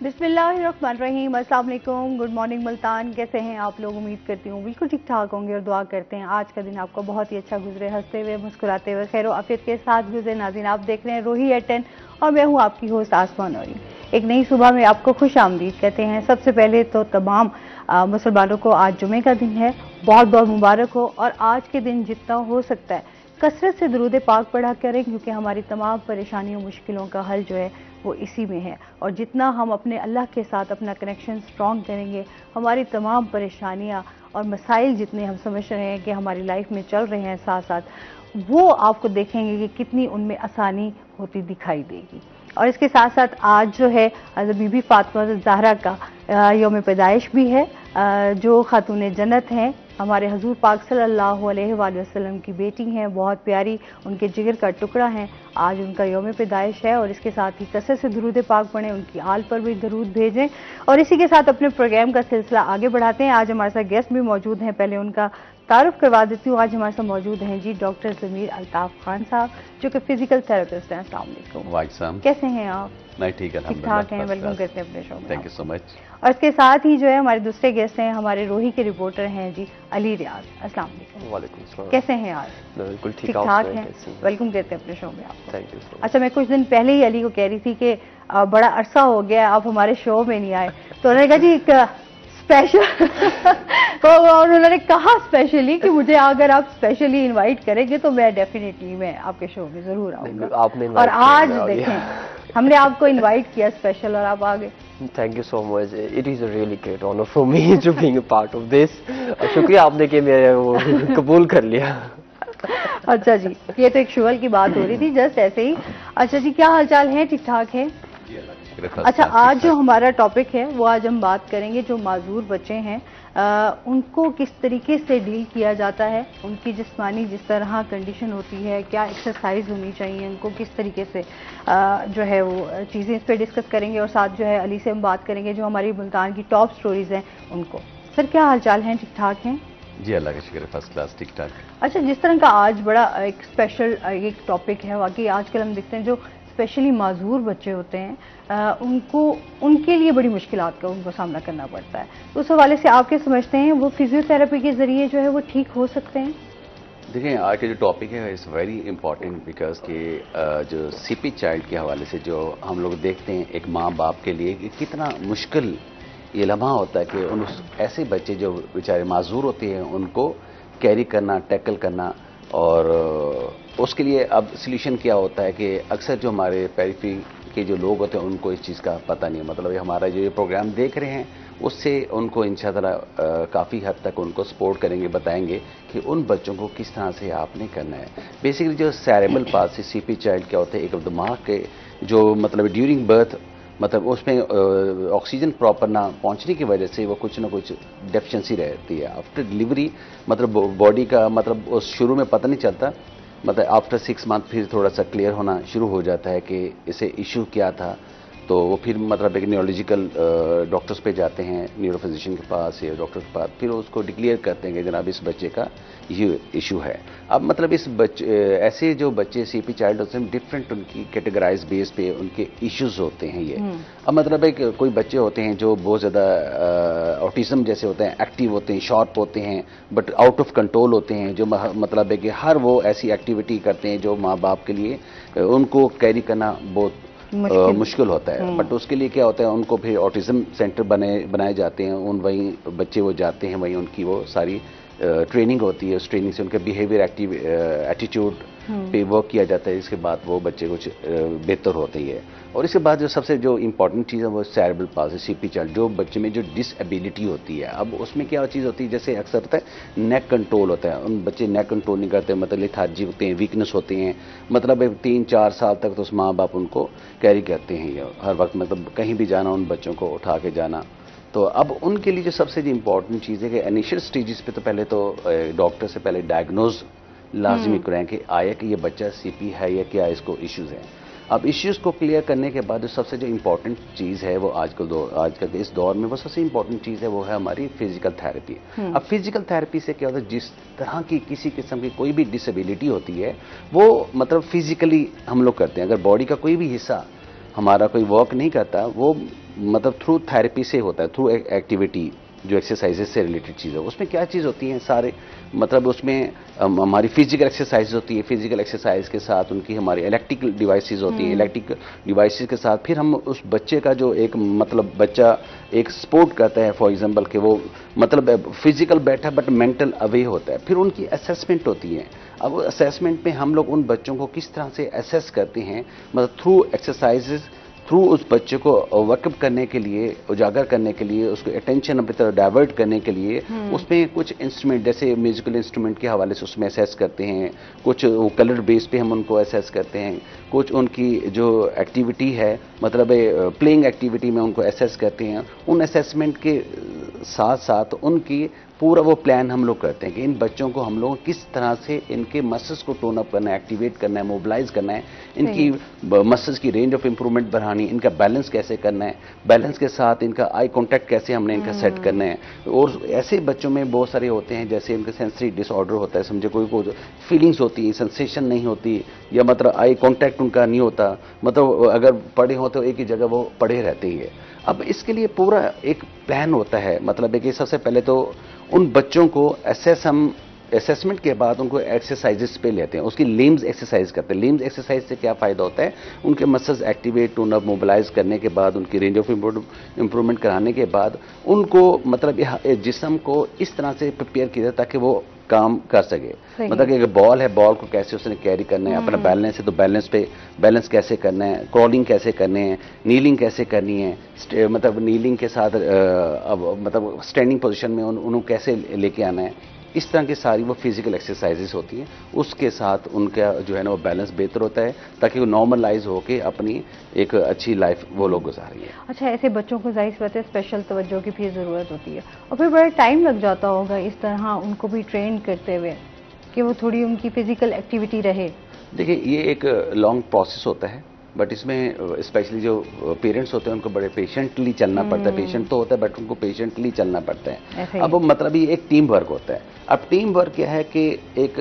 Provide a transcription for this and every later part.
बिस्मिल्लाहिर्रहमानिर्रहीम, अस्सलाम वालेकुम, गुड मॉर्निंग मुल्तान। कैसे हैं आप लोग? उम्मीद करती हूँ बिल्कुल ठीक ठाक होंगे और दुआ करते हैं आज का दिन आपका बहुत ही अच्छा गुजरे, हंसते हुए मुस्कुराते हुए खैर आफियत के साथ गुजरे। नाज़रीन, आप देख रहे हैं रोही एट 10 और मैं हूँ आपकी होस्ट आसमा नूरी। एक नई सुबह में आपको खुश आमदीद कहते हैं। सबसे पहले तो तमाम मुसलमानों को आज जुमे का दिन है, बहुत बहुत मुबारक हो। और आज के दिन जितना हो सकता है कसरत से दुरूद पाक पढ़ा करें, क्योंकि हमारी तमाम परेशानियों मुश्किलों का हल जो है वो इसी में है। और जितना हम अपने अल्लाह के साथ अपना कनेक्शन स्ट्रॉन्ग करेंगे, हमारी तमाम परेशानियां और मसाइल जितने हम समझ रहे हैं कि हमारी लाइफ में चल रहे हैं साथ साथ, वो आपको देखेंगे कि कितनी उनमें आसानी होती दिखाई देगी। और इसके साथ साथ आज जो है बीबी फातिमा ज़हरा का यौम पैदाइश भी है। जो खातून जन्नत हैं, हमारे हजूर पाक सल्लल्लाहु अलैहि वसल्लम की बेटी हैं, बहुत प्यारी, उनके जिगर का टुकड़ा हैं। आज उनका यौम पैदाइश है और इसके साथ ही कसरत से दुरूद पाक पढ़ें, उनकी आल पर भी दरूद भेजें। और इसी के साथ अपने प्रोग्राम का सिलसिला आगे बढ़ाते हैं। आज हमारे साथ गेस्ट भी मौजूद हैं, पहले उनका तारुफ करवा देती हूँ। आज हमारे साथ मौजूद हैं जी डॉक्टर ज़मीर अल्ताफ़ खान साहब, जो कि फिजिकल थेरेपिस्ट हैं। अस्सलाम वालेकुम, कैसे हैं आप? मैं ठीक ठाक हैं, वेलकम करते हैं अपने शो में। Thank you so much. और इसके साथ ही जो है हमारे दूसरे गेस्ट हैं, हमारे रोही के रिपोर्टर हैं जी अली रियाज। अस्सलाम वालेकुम, कैसे हैं आज? बिल्कुल ठीक ठाक हैं, वेलकम करते हैं अपने शो में आपको। Thank you. अच्छा, मैं कुछ दिन पहले ही अली को कह रही थी कि बड़ा अरसा हो गया आप हमारे शो में नहीं आए, तो उन्होंने कहा जी एक स्पेशल और उन्होंने कहा स्पेशली कि मुझे अगर आप स्पेशली इनवाइट करेंगे तो मैं डेफिनेटली मैं आपके शो में जरूर आऊंगा। और आज देखें हमने आपको इनवाइट किया स्पेशल और आप आ गए। Thank you so much, it is a really great honour for me to being a part of this. शुक्रिया आपने कि मैं वो कबूल कर लिया। अच्छा जी, ये तो एक शुगल की बात हो रही थी जस्ट ऐसे ही। अच्छा जी, क्या हालचाल है? ठीक ठाक है। अच्छा, आज जो हमारा टॉपिक है वो आज हम बात करेंगे जो माजूर बच्चे हैं, उनको किस तरीके से डील किया जाता है, उनकी जिस्मानी जिस तरह कंडीशन होती है, क्या एक्सरसाइज होनी चाहिए, उनको किस तरीके से जो है वो चीज़ें, इस पर डिस्कस करेंगे। और साथ जो है अली से हम बात करेंगे जो हमारी मुल्तान की टॉप स्टोरीज हैं उनको। सर, क्या हालचाल हैं? ठीक ठाक हैं जी, अल्लाह का शुक्र है, फर्स्ट क्लास, ठीक ठाक। अच्छा, जिस तरह का आज बड़ा एक स्पेशल एक टॉपिक है, वाकई आजकल हम देखते हैं जो स्पेशली माजूर बच्चे होते हैं उनको उनके लिए बड़ी मुश्किलात का उनको सामना करना पड़ता है। तो उस हवाले से आप क्या समझते हैं, वो फिजियोथेरेपी के जरिए जो है वो ठीक हो सकते हैं? देखिए, आज का जो टॉपिक है इज़ वेरी इंपॉर्टेंट बिकॉज कि जो सीपी चाइल्ड के हवाले से जो हम लोग देखते हैं एक माँ बाप के लिए कि कितना मुश्किल ये लम्हा होता है कि उन ऐसे बच्चे जो बेचारे माजूर होते हैं उनको कैरी करना, टैकल करना। और उसके लिए अब सल्यूशन क्या होता है कि अक्सर जो हमारे पेरिफेरी के जो लोग होते हैं उनको इस चीज़ का पता नहीं है। मतलब ये हमारा जो ये प्रोग्राम देख रहे हैं उससे उनको इंशाअल्लाह काफ़ी हद तक उनको सपोर्ट करेंगे, बताएंगे कि उन बच्चों को किस तरह से आपने करना है। बेसिकली जो सेरेब्रल पाल्सी सीपी चाइल्ड क्या होता है, एक दिमाग के जो मतलब ड्यूरिंग बर्थ मतलब उसमें ऑक्सीजन प्रॉपर ना पहुंचने की वजह से वो कुछ ना कुछ डेफिशिएंसी रहती है। आफ्टर डिलीवरी मतलब बॉडी का मतलब उस शुरू में पता नहीं चलता, मतलब आफ्टर 6 मंथ फिर थोड़ा सा क्लियर होना शुरू हो जाता है कि इसे इशू क्या था। तो वो फिर मतलब एक न्यूरोलॉजिकल डॉक्टर्स पे जाते हैं, न्यूरोफिजिशियन के पास या डॉक्टर के पास, फिर उसको डिक्लेयर करते हैं कि जनाब इस बच्चे का ये इशू है। अब मतलब इस बच्चे ऐसे जो बच्चे सीपी चाइल्ड होते हैं डिफरेंट उनकी कैटेगराइज बेस पे उनके इश्यूज होते हैं ये। अब मतलब एक कोई बच्चे होते हैं जो बहुत ज़्यादा ऑटिज्म जैसे होते हैं, एक्टिव होते हैं, शार्प होते हैं, बट आउट ऑफ कंट्रोल होते हैं, जो मतलब है कि हर वो ऐसी एक्टिविटी करते हैं जो माँ बाप के लिए उनको कैरी करना बहुत मुश्किल होता है। बट उसके लिए क्या होता है, उनको फिर ऑटिज्म सेंटर बनाए जाते हैं, उन वहीं बच्चे वो जाते हैं, वहीं उनकी वो सारी ट्रेनिंग होती है। उस ट्रेनिंग से उनके बिहेवियर एटीट्यूड पे वर्क किया जाता है। इसके बाद वो बच्चे कुछ बेहतर होते ही है। और इसके बाद जो सबसे जो इम्पोर्टेंट चीज़ है वो सेरेब्रल पाल्सी सीपी चाइल्ड, जो बच्चे में जो डिसएबिलिटी होती है। अब उसमें क्या चीज़ होती है, जैसे अक्सर होता है नेक कंट्रोल होता है, उन बच्चे नेक कंट्रोल नहीं करते, मतलब लेथार्जी होते हैं, वीकनेस होते हैं, मतलब 3-4 साल तक तो उस माँ बाप उनको कैरी करते हैं ये हर वक्त, मतलब कहीं भी जाना उन बच्चों को उठा के जाना। तो अब उनके लिए जो सबसे इम्पोर्टेंट चीज़ है कि इनिशियल स्टेजेस पे तो पहले तो डॉक्टर से पहले डायग्नोज लाजमी कराएं कि आया कि ये बच्चा सीपी है या क्या इसको इश्यूज हैं। अब इश्यूज को क्लियर करने के बाद सबसे जो इम्पोर्टेंट चीज़ है वो आजकल के इस दौर में वो सबसे इम्पोर्टेंट चीज़ है वो है हमारी फिजिकल थेरेपी। अब फिजिकल थेरेपी से क्या होता है, जिस तरह की किसी किस्म की कोई भी डिसेबिलिटी होती है वो मतलब फिजिकली हम लोग करते हैं। अगर बॉडी का कोई भी हिस्सा हमारा कोई वर्क नहीं करता, वो मतलब थ्रू थेरेपी से होता है, थ्रू एक्टिविटी जो एक्सरसाइजेज से रिलेटेड चीज़ है। उसमें क्या चीज़ होती है सारे, मतलब उसमें हमारी फिजिकल एक्सरसाइज होती है, फिजिकल एक्सरसाइज के साथ उनकी हमारी इलेक्ट्रिकल डिवाइसेस होती हैं, इलेक्ट्रिकल डिवाइसेस के साथ फिर हम उस बच्चे का जो एक मतलब बच्चा एक स्पोर्ट करता है फॉर एग्जांपल कि वो मतलब फिजिकल बैठा बट मेंटल अवे होता है, फिर उनकी असेसमेंट होती है। अब असेसमेंट में हम लोग उन बच्चों को किस तरह से असेस करते हैं, मतलब थ्रू एक्सरसाइजेज, थ्रू उस बच्चे को वर्कअप करने के लिए, उजागर करने के लिए, उसको अटेंशन अपनी तरफ डाइवर्ट करने के लिए उसमें कुछ इंस्ट्रूमेंट जैसे म्यूजिकल इंस्ट्रूमेंट के हवाले से उसमें असेस करते हैं, कुछ कलर बेस पे हम उनको असेस करते हैं, कुछ उनकी जो एक्टिविटी है मतलब प्लेइंग एक्टिविटी में उनको असेस करते हैं। उन असेसमेंट के साथ साथ उनकी पूरा वो प्लान हम लोग करते हैं कि इन बच्चों को हम लोग किस तरह से इनके मसल्स को टोन अप करना है, एक्टिवेट करना है, मोबिलाइज करना है, इनकी मसल्स की रेंज ऑफ इंप्रूवमेंट बढ़ानी, इनका बैलेंस कैसे करना है, बैलेंस के साथ इनका आई कांटेक्ट कैसे हमने इनका सेट करना है। और ऐसे बच्चों में बहुत सारे होते हैं जैसे इनका सेंसरी डिसऑर्डर होता है, समझे कोई को फीलिंग्स होती है, सेंसेशन नहीं होती, या मतलब आई कांटेक्ट उनका नहीं होता, मतलब अगर पढ़े हो तो एक ही जगह वो पढ़े रहते ही है। अब इसके लिए पूरा एक प्लान होता है, मतलब एक सबसे पहले तो उन बच्चों को असेसमेंट के बाद उनको एक्सरसाइजेस पे लेते हैं, उसकी लिम्स एक्सरसाइज करते हैं। लिम्स एक्सरसाइज से क्या फायदा होता है, उनके muscles activate tone up mobilise करने के बाद, उनकी रेंज ऑफ इंप्रूवमेंट कराने के बाद उनको मतलब जिस्म को इस तरह से प्रिपेयर किया जाए ताकि वो काम कर सके। मतलब कि अगर बॉल है, बॉल को कैसे उसने कैरी करना है, अपना बैलेंस है तो बैलेंस पे बैलेंस कैसे करना है, क्रॉलिंग कैसे करने हैं, नीलिंग कैसे करनी है, मतलब नीलिंग के साथ मतलब स्टैंडिंग पोजीशन में उनको कैसे लेके आना है। इस तरह की सारी वो फिजिकल एक्सरसाइजेस होती हैं, उसके साथ उनका जो है ना वो बैलेंस बेहतर होता है ताकि वो नॉर्मलाइज होके अपनी एक अच्छी लाइफ वो लोग गुजारेंगे। अच्छा, ऐसे बच्चों को जाहिर बात है स्पेशल तवज्जो की भी ज़रूरत होती है और फिर बड़ा टाइम लग जाता होगा इस तरह उनको भी ट्रेन करते हुए कि वो थोड़ी उनकी फिजिकल एक्टिविटी रहे। देखिए ये एक लॉन्ग प्रोसेस होता है, बट इसमें स्पेशली जो पेरेंट्स होते हैं उनको बड़े पेशेंटली चलना पड़ता है। पेशेंट तो होता है बट उनको पेशेंटली चलना पड़ता है। अब मतलब ये एक टीम वर्क होता है। अब टीम वर्क क्या है कि एक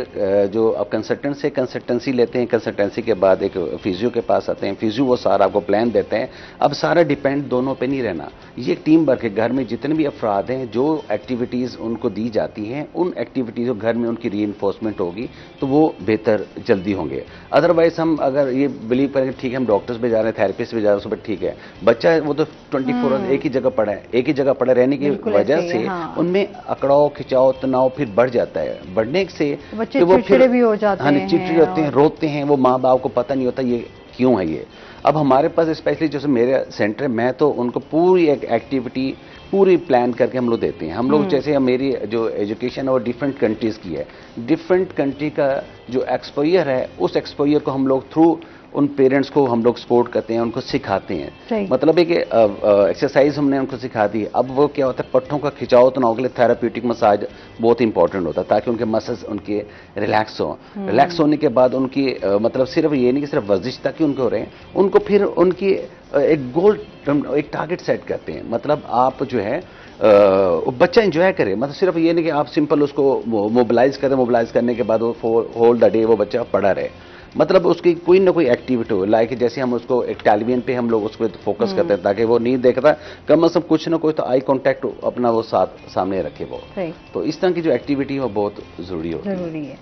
जो अब कंसल्टेंट से कंसल्टेंसी लेते हैं, कंसल्टेंसी के बाद एक फिजियो के पास आते हैं, फिजियो वो सारा आपको प्लान देते हैं। अब सारा डिपेंड दोनों पे नहीं रहना, ये एक टीम वर्क है। घर में जितने भी अफराद हैं, जो एक्टिविटीज़ उनको दी जाती हैं, उन एक्टिविटीज़ को घर में उनकी री-इन्फोर्समेंट होगी तो वो बेहतर जल्दी होंगे। अदरवाइज हम अगर ये बिलीव करें ठीक है हम डॉक्टर्स पे जा रहे हैं, थेरेपिस्ट पे जा रहे हैं, सब ठीक है, बच्चा वो तो 24 आवर्स एक ही जगह पड़ा है, एक ही जगह पड़ा रहने की वजह से उनमें अकड़ाव, खिंचाव, तनाव फिर बढ़ जाता है। बढ़ने से बच्चे चिड़चिड़े भी हो जाते हैं, चिड़चिड़े होते हैं, रोते हैं, वो माँ बाप को पता नहीं होता ये क्यों है ये। अब हमारे पास स्पेशली जैसे मेरे सेंटर मैं तो उनको पूरी एक एक्टिविटी पूरी प्लान करके हम लोग देते हैं। हम लोग जैसे मेरी जो एजुकेशन है वो डिफरेंट कंट्रीज की है, डिफरेंट कंट्री का जो एक्सपोजर है उस एक्सपोजर को हम लोग थ्रू उन पेरेंट्स को हम लोग सपोर्ट करते हैं, उनको सिखाते हैं। मतलब है कि एक्सरसाइज हमने उनको सिखा दी। अब वो क्या होता है, पट्टों का खिंचाव तो ना हो, थेराप्यूटिक मसाज बहुत इंपॉर्टेंट होता है ताकि उनके मसल्स उनके रिलैक्स हो। रिलैक्स होने के बाद उनकी मतलब सिर्फ ये नहीं कि सिर्फ वर्जिश तक ही उनको हो रहे हैं, उनको फिर उनकी एक गोल, एक टारगेट सेट करते हैं। मतलब आप जो है बच्चा एंजॉय करे, मतलब सिर्फ ये नहीं कि आप सिंपल उसको मोबिलाइज करें, मोबिलाइज करने के बाद वो होल द डे वो बच्चा पड़ा रहे। मतलब उसकी कोई ना कोई एक्टिविटी हो, लाइक जैसे हम उसको एक टेलीविजन पे हम लोग उस पर फोकस करते हैं ताकि वो नहीं देखता, कम से कम कुछ ना कुछ तो आई कांटेक्ट अपना वो सामने रखे वो। तो इस तरह की जो एक्टिविटी है वो बहुत जरूरी है।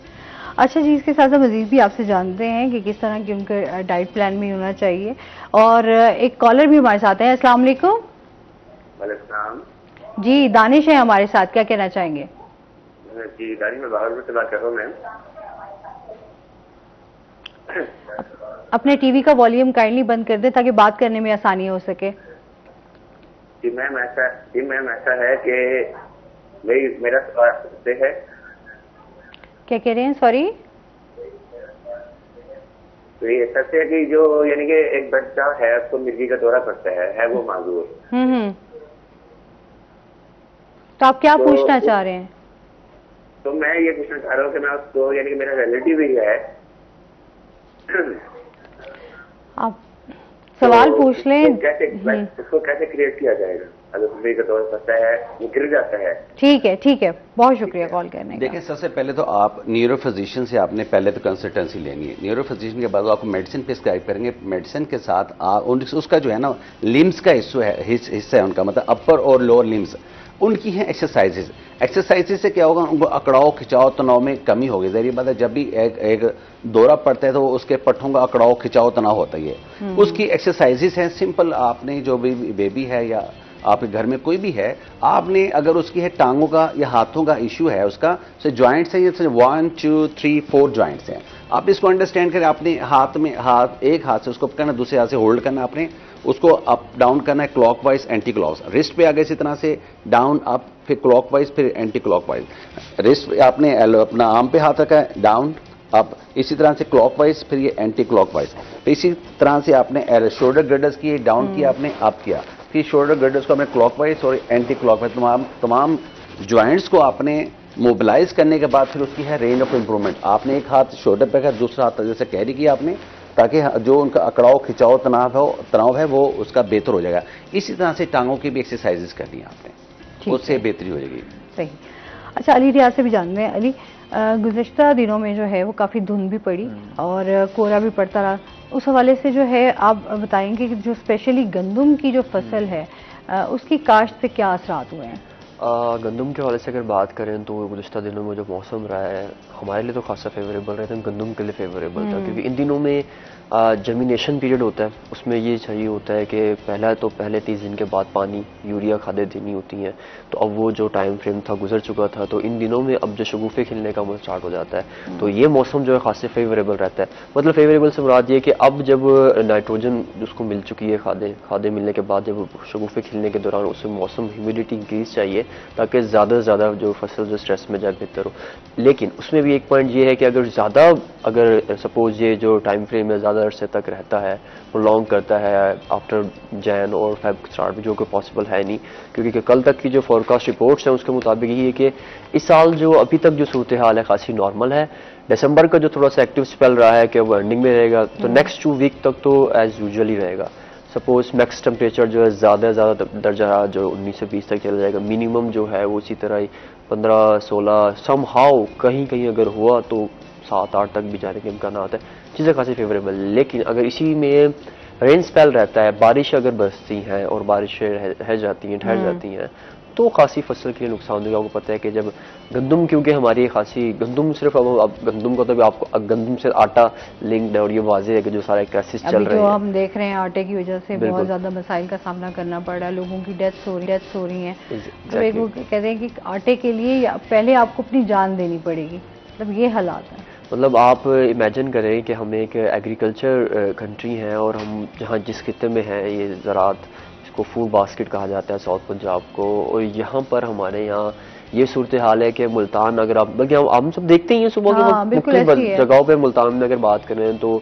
अच्छा जी, इसके साथ साथ मजीद भी आपसे जानते हैं कि किस तरह की उनका डाइट प्लान भी होना चाहिए। और एक कॉलर भी हमारे साथ है। अस्सलाम वालेकुम। जी, दानिश है हमारे साथ, क्या कहना चाहेंगे? जी दानिश, मैं बाहर से बात कर रहा हूँ मैम। अपने टीवी का वॉल्यूम काइंडली बंद कर दे ताकि बात करने में आसानी हो सके। जी मैम ऐसा है कि मेरा सवाल है। क्या कह रहे हैं? सॉरी। तो ये सच है कि जो यानी कि एक बच्चा है उसको मिर्गी का दौरा पड़ता है वो माजूर। तो आप क्या पूछना चाह रहे हैं? तो मैं ये पूछना चाह रहा हूँ कि मैं उसको यानी कि मेरा रिलेटिव ही है। आप सवाल पूछ लें। उसको कैसे क्रिएट किया जाएगा? अगर मिर्गी का दौरा पड़ता है वो गिर जाता है। ठीक है, बहुत शुक्रिया कॉल करने का। देखिए, सबसे पहले तो आप न्यूरो फिजिशियन से आपने पहले तो कंसल्टेंसी लेनी है। न्यूरो फिजिशियन के बाद आपको मेडिसिन प्रिस्क्राइब करेंगे। मेडिसिन के साथ उसका जो है ना लिम्स का हिस्सा है उनका, मतलब अपर और लोअर लिम्स, उनकी हैं एक्सरसाइजेज से क्या होगा, उनको अकड़ाव खिंचाव तनाव में कमी होगी। जरिए बात है, जब भी एक दौरा पड़ता है तो उसके पट्टों का अकड़ाव खिंचाव तनाव होता ही है। उसकी एक्सरसाइजेज हैं सिंपल। आपने जो भी बेबी है या आपके घर में कोई भी है, आपने अगर उसकी है टांगों का या हाथों का इश्यू है उसका, तो जॉइंट्स है, ये 1 2 3 4 जॉइंट्स हैं। आप इसको अंडरस्टैंड करें। अपने एक हाथ से उसको पकड़ना, दूसरे हाथ से होल्ड करना, आपने उसको अप डाउन करना है क्लॉकवाइज एंटी क्लॉकवाइज। रिस्ट पे आगे इसी तरह से डाउन अप, फिर क्लॉकवाइज, फिर एंटी क्लॉकवाइज। रिस्ट आपने अपना आर्म पे हाथ रखा है, डाउन अप, इसी तरह से क्लॉकवाइज, फिर ये एंटी क्लॉकवाइज। फिर इसी तरह से आपने शोल्डर गर्डर्स किए, डाउन किया, आपने अप किया, फिर शोल्डर गर्डर्स को आपने क्लॉकवाइज और एंटी क्लॉकवाइज तमाम ज्वाइंट्स को आपने मोबिलाइज करने के बाद फिर उसकी है रेंज ऑफ इंप्रूवमेंट। आपने एक हाथ शोल्डर पे रखा, दूसरा हाथ जैसे कैरी किया आपने, ताकि जो उनका अकड़ाव खिंचाव तनाव है वो उसका बेहतर हो जाएगा। इसी तरह से टांगों की भी एक्सरसाइजेस करनी है आपने, उससे बेहतरी हो जाएगी। सही। अच्छा, अली रियाज से भी जानते हैं। अली, गुज़िश्ता दिनों में जो है वो काफ़ी धुंध भी पड़ी और कोहरा भी पड़ता रहा। उस हवाले से जो है आप बताएंगे कि जो स्पेशली गंदम की जो फसल है उसकी काश्त पे क्या असरात हुए हैं? गंदम के हवाले से अगर बात करें तो गुज़िश्ता दिनों में जो मौसम रहा है हमारे लिए तो खासा फेवरेबल रहता है, गंदम के लिए फेवरेबल था, क्योंकि इन दिनों में जर्मिनेशन पीरियड होता है। उसमें ये चाहिए होता है कि पहले 30 दिन के बाद पानी यूरिया खादें देनी होती हैं। तो अब वो जो टाइम फ्रेम था गुजर चुका था, तो इन दिनों में अब जो शगुफे खिलने का स्टार्ट हो जाता है, तो ये मौसम जो है खासे फेवरेबल रहता है। मतलब फेवरेबल से मुराद ये कि अब जब नाइट्रोजन उसको मिल चुकी है, खादें मिलने के बाद जब शगुफे खिलने के दौरान उसमें मौसम ह्यूमिडिटी इंक्रीज चाहिए ताकि ज़्यादा से ज़्यादा जो फसल जो स्ट्रेस में जाए बेहतर हो। लेकिन उसमें भी एक पॉइंट ये है कि अगर सपोज ये जो टाइम फ्रेम में ज़्यादा अरसे तक रहता है, प्रोलॉन्ग करता है आफ्टर जैन और फेब स्टार्ट में, जो कि पॉसिबल है नहीं, क्योंकि कल तक की जो फोरकास्ट रिपोर्ट्स हैं उसके मुताबिक ये है कि इस साल जो अभी तक जो सूरत हाल है खासी नॉर्मल है। दिसंबर का जो थोड़ा सा एक्टिव स्पेल रहा है कि वो एंडिंग में रहेगा, तो नेक्स्ट 2 वीक तक तो एज यूजुअली रहेगा। सपोज मैक्स टेम्परेचर जो है ज़्यादा दर्जा जो 19 से 20 तक चला जाएगा, मिनिमम जो है वो इसी तरह ही 15-16 सम हाउ कहीं अगर हुआ तो 7-8 तक भी जाने के इम्कान है, चीज़ें खासी फेवरेबल। लेकिन अगर इसी में रेन स्पेल रहता है, बारिश अगर बरसती हैं और बारिशें ठहर जाती हैं, तो खासी फसल के लिए नुकसान होगा। आपको पता है कि जब गंदम, क्योंकि हमारी खासी गंदम सिर्फ अब गंदम को तो आपको गंदम से आटा लिंक्ड है और ये वाज़ेह है कि जो सारे क्राइसिस चल रहे हैं, हम देख रहे हैं आटे की वजह से बहुत ज़्यादा मसाइल का सामना करना पड़ रहा है, लोगों की डेथ्स हो रही हैं। तो एक वो कहते हैं कि आटे के लिए पहले आपको अपनी जान देनी पड़ेगी, मतलब ये हालात है। मतलब आप इमेजिन करें कि हम एक एग्रीकल्चर कंट्री हैं और हम जहाँ जिस खिते में हैं, ये ज़रात, इसको फूड बास्केट कहा जाता है साउथ पंजाब को, और यहाँ पर हमारे यहाँ ये सूरत हाल है कि मुल्तान, अगर आप बल्कि हम सब देखते ही हैं सुबह के मुख्तलिफ जगहों पे, मुल्तान में अगर बात करें तो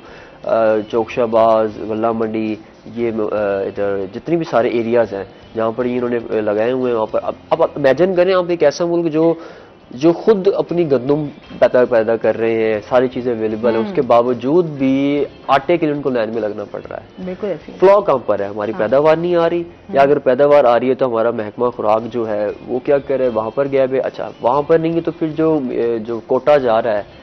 चौकशाबाज, वल्ला मंडी, ये इधर जितनी भी सारे एरियाज़ हैं जहाँ पर इन्होंने लगाए हुए हैं, वहाँ पर अब इमेजिन करें आप एक ऐसा मुल्क जो खुद अपनी गंदम पैदा कर रहे हैं, सारी चीज़ें अवेलेबल है, उसके बावजूद भी आटे के लिए उनको लाइन में लगना पड़ रहा है। बिल्कुल ऐसी फ्लॉ कहाँ पर है, हमारी पैदावार नहीं आ रही, या अगर पैदावार आ रही है तो हमारा महकमा खुराक जो है वो क्या करे, वहाँ पर गया है। अच्छा, वहाँ पर नहीं है तो फिर जो कोटा जा रहा है,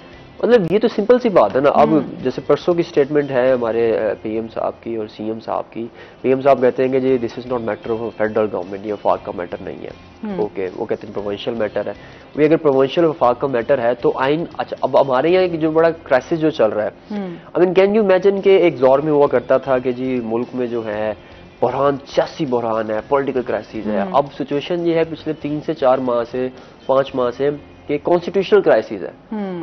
मतलब ये तो सिंपल सी बात है ना। अब जैसे परसों की स्टेटमेंट है हमारे पीएम साहब की और सीएम साहब की। पीएम साहब कहते हैं कि जी this is not matter of federal government, ये वफाक का मैटर नहीं है। ओके, वो कहते हैं प्रोविंशियल मैटर है। वो अगर प्रोविंशियल वफाक का मैटर है तो आइन, अच्छा अब हमारे यहाँ एक जो बड़ा क्राइसिस जो चल रहा है, I mean can you imagine के एक दौर में हुआ करता था कि जी मुल्क में जो है बहरान, सियासी बहरान है, पॉलिटिकल क्राइसिस है। अब सिचुएशन ये है पिछले 3 से 4 माह से 5 माह से कि कॉन्स्टिट्यूशनल क्राइसिस है,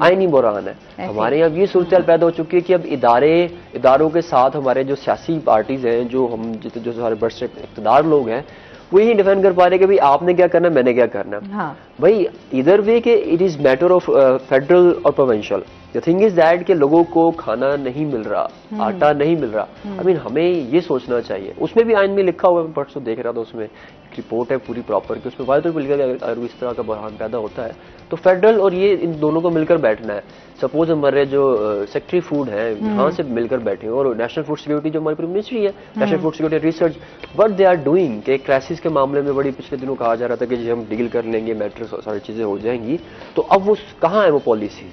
आईनी बहरान है। हमारे यहाँ ये सूरत पैदा हो चुकी है कि अब इदारों के साथ हमारे जो सियासी पार्टीज हैं, जो सारे बड़े इक़्तिदार लोग हैं, वो यही डिफाइन कर पा रहे कि भाई आपने क्या करना, मैंने क्या करना। हाँ। भाई इधर वे के it is matter of federal और provincial. The thing is that कि लोगों को खाना नहीं मिल रहा, आटा नहीं मिल रहा। आई मीन हमें ये सोचना चाहिए। उसमें भी आइन में लिखा हुआ है, मैं परसों देख रहा था, उसमें एक रिपोर्ट है पूरी प्रॉपर कि उसमें वायद बिल्कुल अगर इस तरह का बहरान पैदा होता है तो फेडरल और ये इन दोनों को मिलकर बैठना है। सपोज हमारे जो सेक्रेटरी फूड है यहाँ से मिलकर बैठे हैं, और नेशनल फूड सिक्योरिटी जो हमारी पूरी मिनिस्ट्री है, national food security research, what they are doing कि क्राइसिस के मामले में बड़ी पिछले दिनों कहा जा रहा था कि जी हम डील कर लेंगे, मैटर सारी चीजें हो जाएंगी, तो अब वो कहाँ है वो पॉलिसी।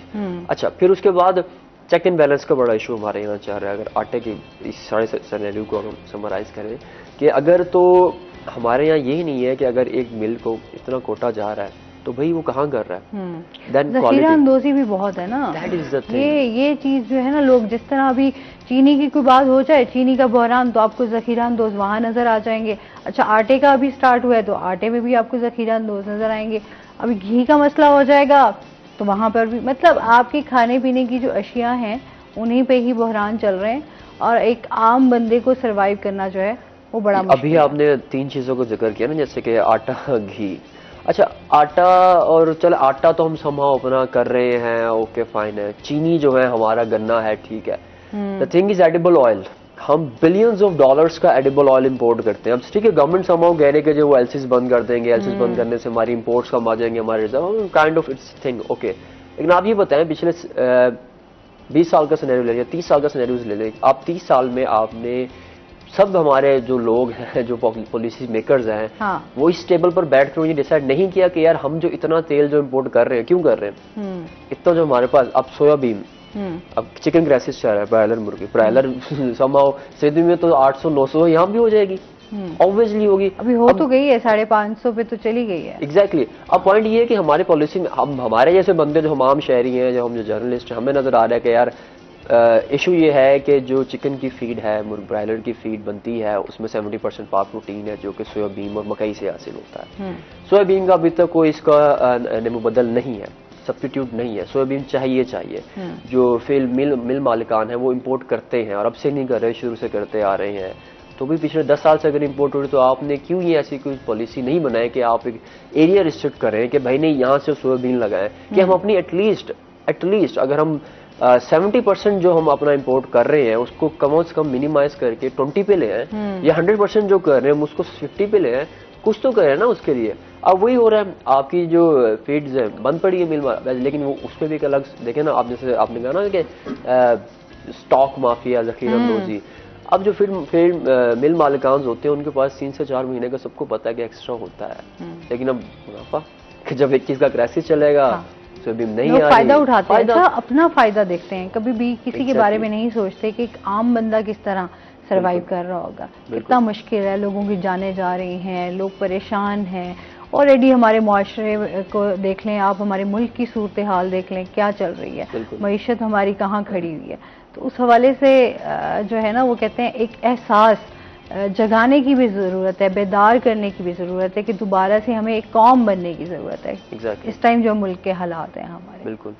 अच्छा, फिर उसके बाद चेक एंड बैलेंस का बड़ा इशू हमारे यहाँ चल रहा है। अगर आटे के इस सारे सिनेरियो को हम समराइज करें कि अगर तो हमारे यहाँ यही नहीं है कि अगर एक मिल को इतना कोटा जा रहा है तो भाई वो कहाँ कर रहा है, जखीरा अंदोजी भी बहुत है ना। That is the thing. ये चीज जो है ना, लोग जिस तरह अभी चीनी की कोई बात हो जाए, चीनी का बहरान, तो आपको जखीरा अंदोज वहां नजर आ जाएंगे। अच्छा, आटे का अभी स्टार्ट हुआ है तो आटे में भी आपको जखीरा अंदोज नजर आएंगे। अभी घी का मसला हो जाएगा तो वहां पर भी, मतलब आपकी खाने पीने की जो अशिया हैं उन्हीं पे ही बहरान चल रहे हैं, और एक आम बंदे को सरवाइव करना जो है वो बड़ा मुश्किल अभी आपने 3 चीजों को जिक्र किया ना, जैसे कि आटा, घी। अच्छा, आटा और चल आटा तो हम समहाउ अपना कर रहे हैं, ओके फाइन है। चीनी जो है हमारा गन्ना है, ठीक है। The thing is edible oil, हम बिलियंस ऑफ डॉलर्स का एडिबल ऑयल इंपोर्ट करते हैं। अब ठीक है, गवर्नमेंट समहाउ कह रहे कि जो वो एलसीज बंद कर देंगे, एलसीज बंद करने से हमारी इंपोर्ट्स कम आ जाएंगे, हमारे reserve, kind of its thing, okay. लेकिन आप ये बताएं, पिछले 20 साल का सिनेरियो ले लें, 30 साल का सिनेरियो ले लें, आप 30 साल में आपने सब हमारे जो लोग हैं, जो पॉलिसी मेकर्स हैं, हाँ, वो इस टेबल पर बैठ कर ये डिसाइड नहीं किया कि यार हम जो इतना तेल जो इंपोर्ट कर रहे हैं, क्यों कर रहे हैं, इतना जो हमारे पास, अब सोयाबीन, अब चिकन क्राइसिस चल रहा है, ब्रायलर मुर्गी, ब्रायलर समहाउ सिद्धि में तो 800-900 यहाँ भी हो जाएगी, ऑब्वियसली होगी। अभी हो तो गई है, 550 पे तो चली गई है। एग्जैक्टली। अब पॉइंट ये है कि हमारे पॉलिसी में हम, हमारे जैसे बंदे जो हम आम शहरी हैं, जो हम जो जर्नलिस्ट हैं, हमें नजर आ रहा है कि यार इशू ये है कि जो चिकन की फीड है, ब्रायलर की फीड बनती है, उसमें 70% पाक प्रोटीन है जो कि सोयाबीन और मकई से हासिल होता है। सोयाबीन का अभी तक कोई इसका मुबदल नहीं है, सब्स्टिट्यूट नहीं है। सोयाबीन चाहिए। जो मिल मालिकान है वो इंपोर्ट करते हैं, और अब से नहीं कर रहे, शुरू से करते आ रहे हैं। तो भी पिछले 10 साल से अगर इंपोर्ट हो रही, तो आपने क्यों ये ऐसी कोई पॉलिसी नहीं बनाई कि आप एक एरिया रिस्ट्रिक्ट करें कि भाई नहीं यहाँ से सोयाबीन लगाएं, कि हम अपनी एटलीस्ट अगर हम 70% जो हम अपना इंपोर्ट कर रहे हैं उसको कम से कम मिनिमाइज करके 20 पे ले आए, या 100% जो कर रहे हैं हम उसको 50 पे ले आए, कुछ तो करें ना उसके लिए। अब वही हो रहा है, आपकी जो फीड्स है बंद पड़ी है मिल, लेकिन वो उसमें भी एक अलग देखे ना आप, जैसे आपने कहा ना कि स्टॉक माफिया, जखीरा अंदोजी। अब जो फिर मिल मालिकान होते हैं उनके पास 3 से 4 महीने का सबको पता है कि एक्स्ट्रा होता है, लेकिन अब मुनाफा, जब एक चीज का क्राइसिस चलेगा, हाँ, तो भी नहीं फायदा उठाते हैं। अच्छा, अपना फायदा देखते हैं, कभी भी किसी के बारे में नहीं सोचते कि एक आम बंदा किस तरह सरवाइव कर रहा होगा, कितना मुश्किल है, लोगों की जाने जा रही हैं, लोग परेशान हैं। ऑलरेडी हमारे मुआशरे को देख लें आप, हमारे मुल्क की सूरत हाल देख लें, क्या चल रही है, मईशत हमारी कहाँ खड़ी हुई है। तो उस हवाले से जो है ना, वो कहते हैं एक एहसास जगाने की भी जरूरत है, बेदार करने की भी जरूरत है कि दोबारा से हमें एक कौम बनने की जरूरत है। इस टाइम जो मुल्क के हालात हैं हमारे। बिल्कुल।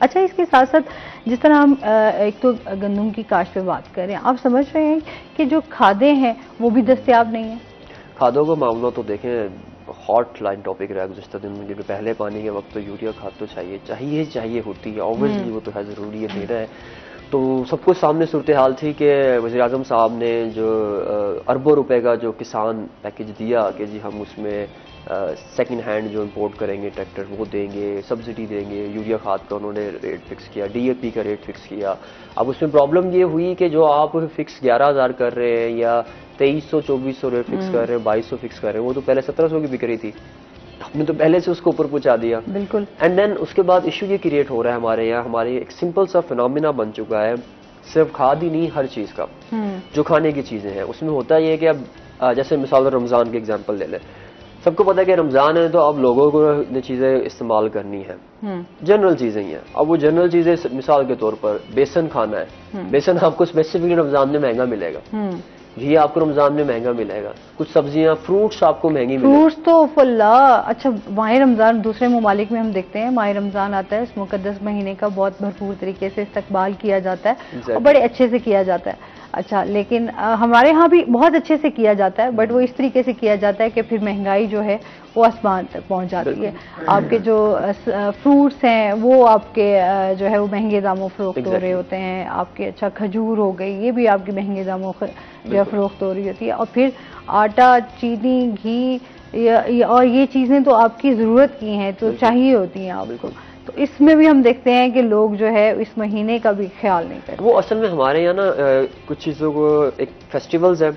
अच्छा, इसके साथ साथ जिस तरह हम एक तो गंदम की काश्त पे बात कर रहे हैं, आप समझ रहे हैं कि जो खादें हैं वो भी दस्तयाब नहीं है। खादों का मामला तो देखें हॉट लाइन टॉपिक रहा है गुज़िश्ता दिन में, क्योंकि पहले पानी के वक्त तो यूरिया खाद तो चाहिए होती है, ऑब्वियसली वो तो है, ज़रूरी है, देना है। तो सबको सामने सूरत हाल थी कि वज़ीर-ए-आज़म साहब ने जो अरबों रुपए का जो किसान पैकेज दिया कि जी हम उसमें सेकंड हैंड जो इंपोर्ट करेंगे ट्रैक्टर वो देंगे, सब्सिडी देंगे, यूरिया खाद का उन्होंने रेट फिक्स किया, डीएपी का रेट फिक्स किया। अब उसमें प्रॉब्लम ये हुई कि जो आप फिक्स 11,000 कर रहे हैं या 2300-2400 रेट फिक्स कर रहे हैं, 2200 फिक्स कर रहे हैं, वो तो पहले 1700 की बिक रही थी, हमने तो पहले से उसको ऊपर पहुंचा दिया। बिल्कुल। एंड देन उसके बाद इशू ये क्रिएट हो रहा है हमारे यहाँ, हमारे एक सिंपल सा फिनोमिना बन चुका है, सिर्फ खाद ही नहीं, हर चीज का जो खाने की चीजें हैं उसमें होता है कि अब जैसे मिसाल रमजान की एग्जांपल ले लें, सबको पता है कि रमजान है तो अब लोगों को ये चीजें इस्तेमाल करनी है, जनरल चीजें ही हैं। अब वो जनरल चीजें मिसाल के तौर पर बेसन खाना है, बेसन आपको स्पेसिफिकली रमजान में महंगा मिलेगा, घी आपको रमजान में महंगा मिलेगा, कुछ सब्जियां, फ्रूट्स आपको महंगी मिलेगी। फ्रूट्स तो फुल्ला। अच्छा, माह रमजान दूसरे ममालिक में हम देखते हैं, माह रमजान आता है, इस मुकद्दस महीने का बहुत भरपूर तरीके से इस्तकबाल किया जाता है और बड़े अच्छे से किया जाता है। अच्छा, लेकिन हमारे यहाँ भी बहुत अच्छे से किया जाता है, बट वो इस तरीके से किया जाता है कि फिर महंगाई जो है वो आसमान तक पहुंच जाती है। आपके जो फ्रूट्स हैं वो आपके जो है वो महंगे दामों फरोख्त हो रहे होते हैं। आपके अच्छा खजूर हो गई, ये भी आपके महंगे दामों जो फरोख्त हो रही होती है। और फिर आटा, चीनी, घी, और ये चीजें तो आपकी जरूरत की हैं, तो चाहिए होती हैं आपको। तो इसमें भी हम देखते हैं कि लोग जो है इस महीने का भी ख्याल नहीं करते। वो असल में हमारे यहाँ ना कुछ चीज़ों को, एक फेस्टिवल्स है,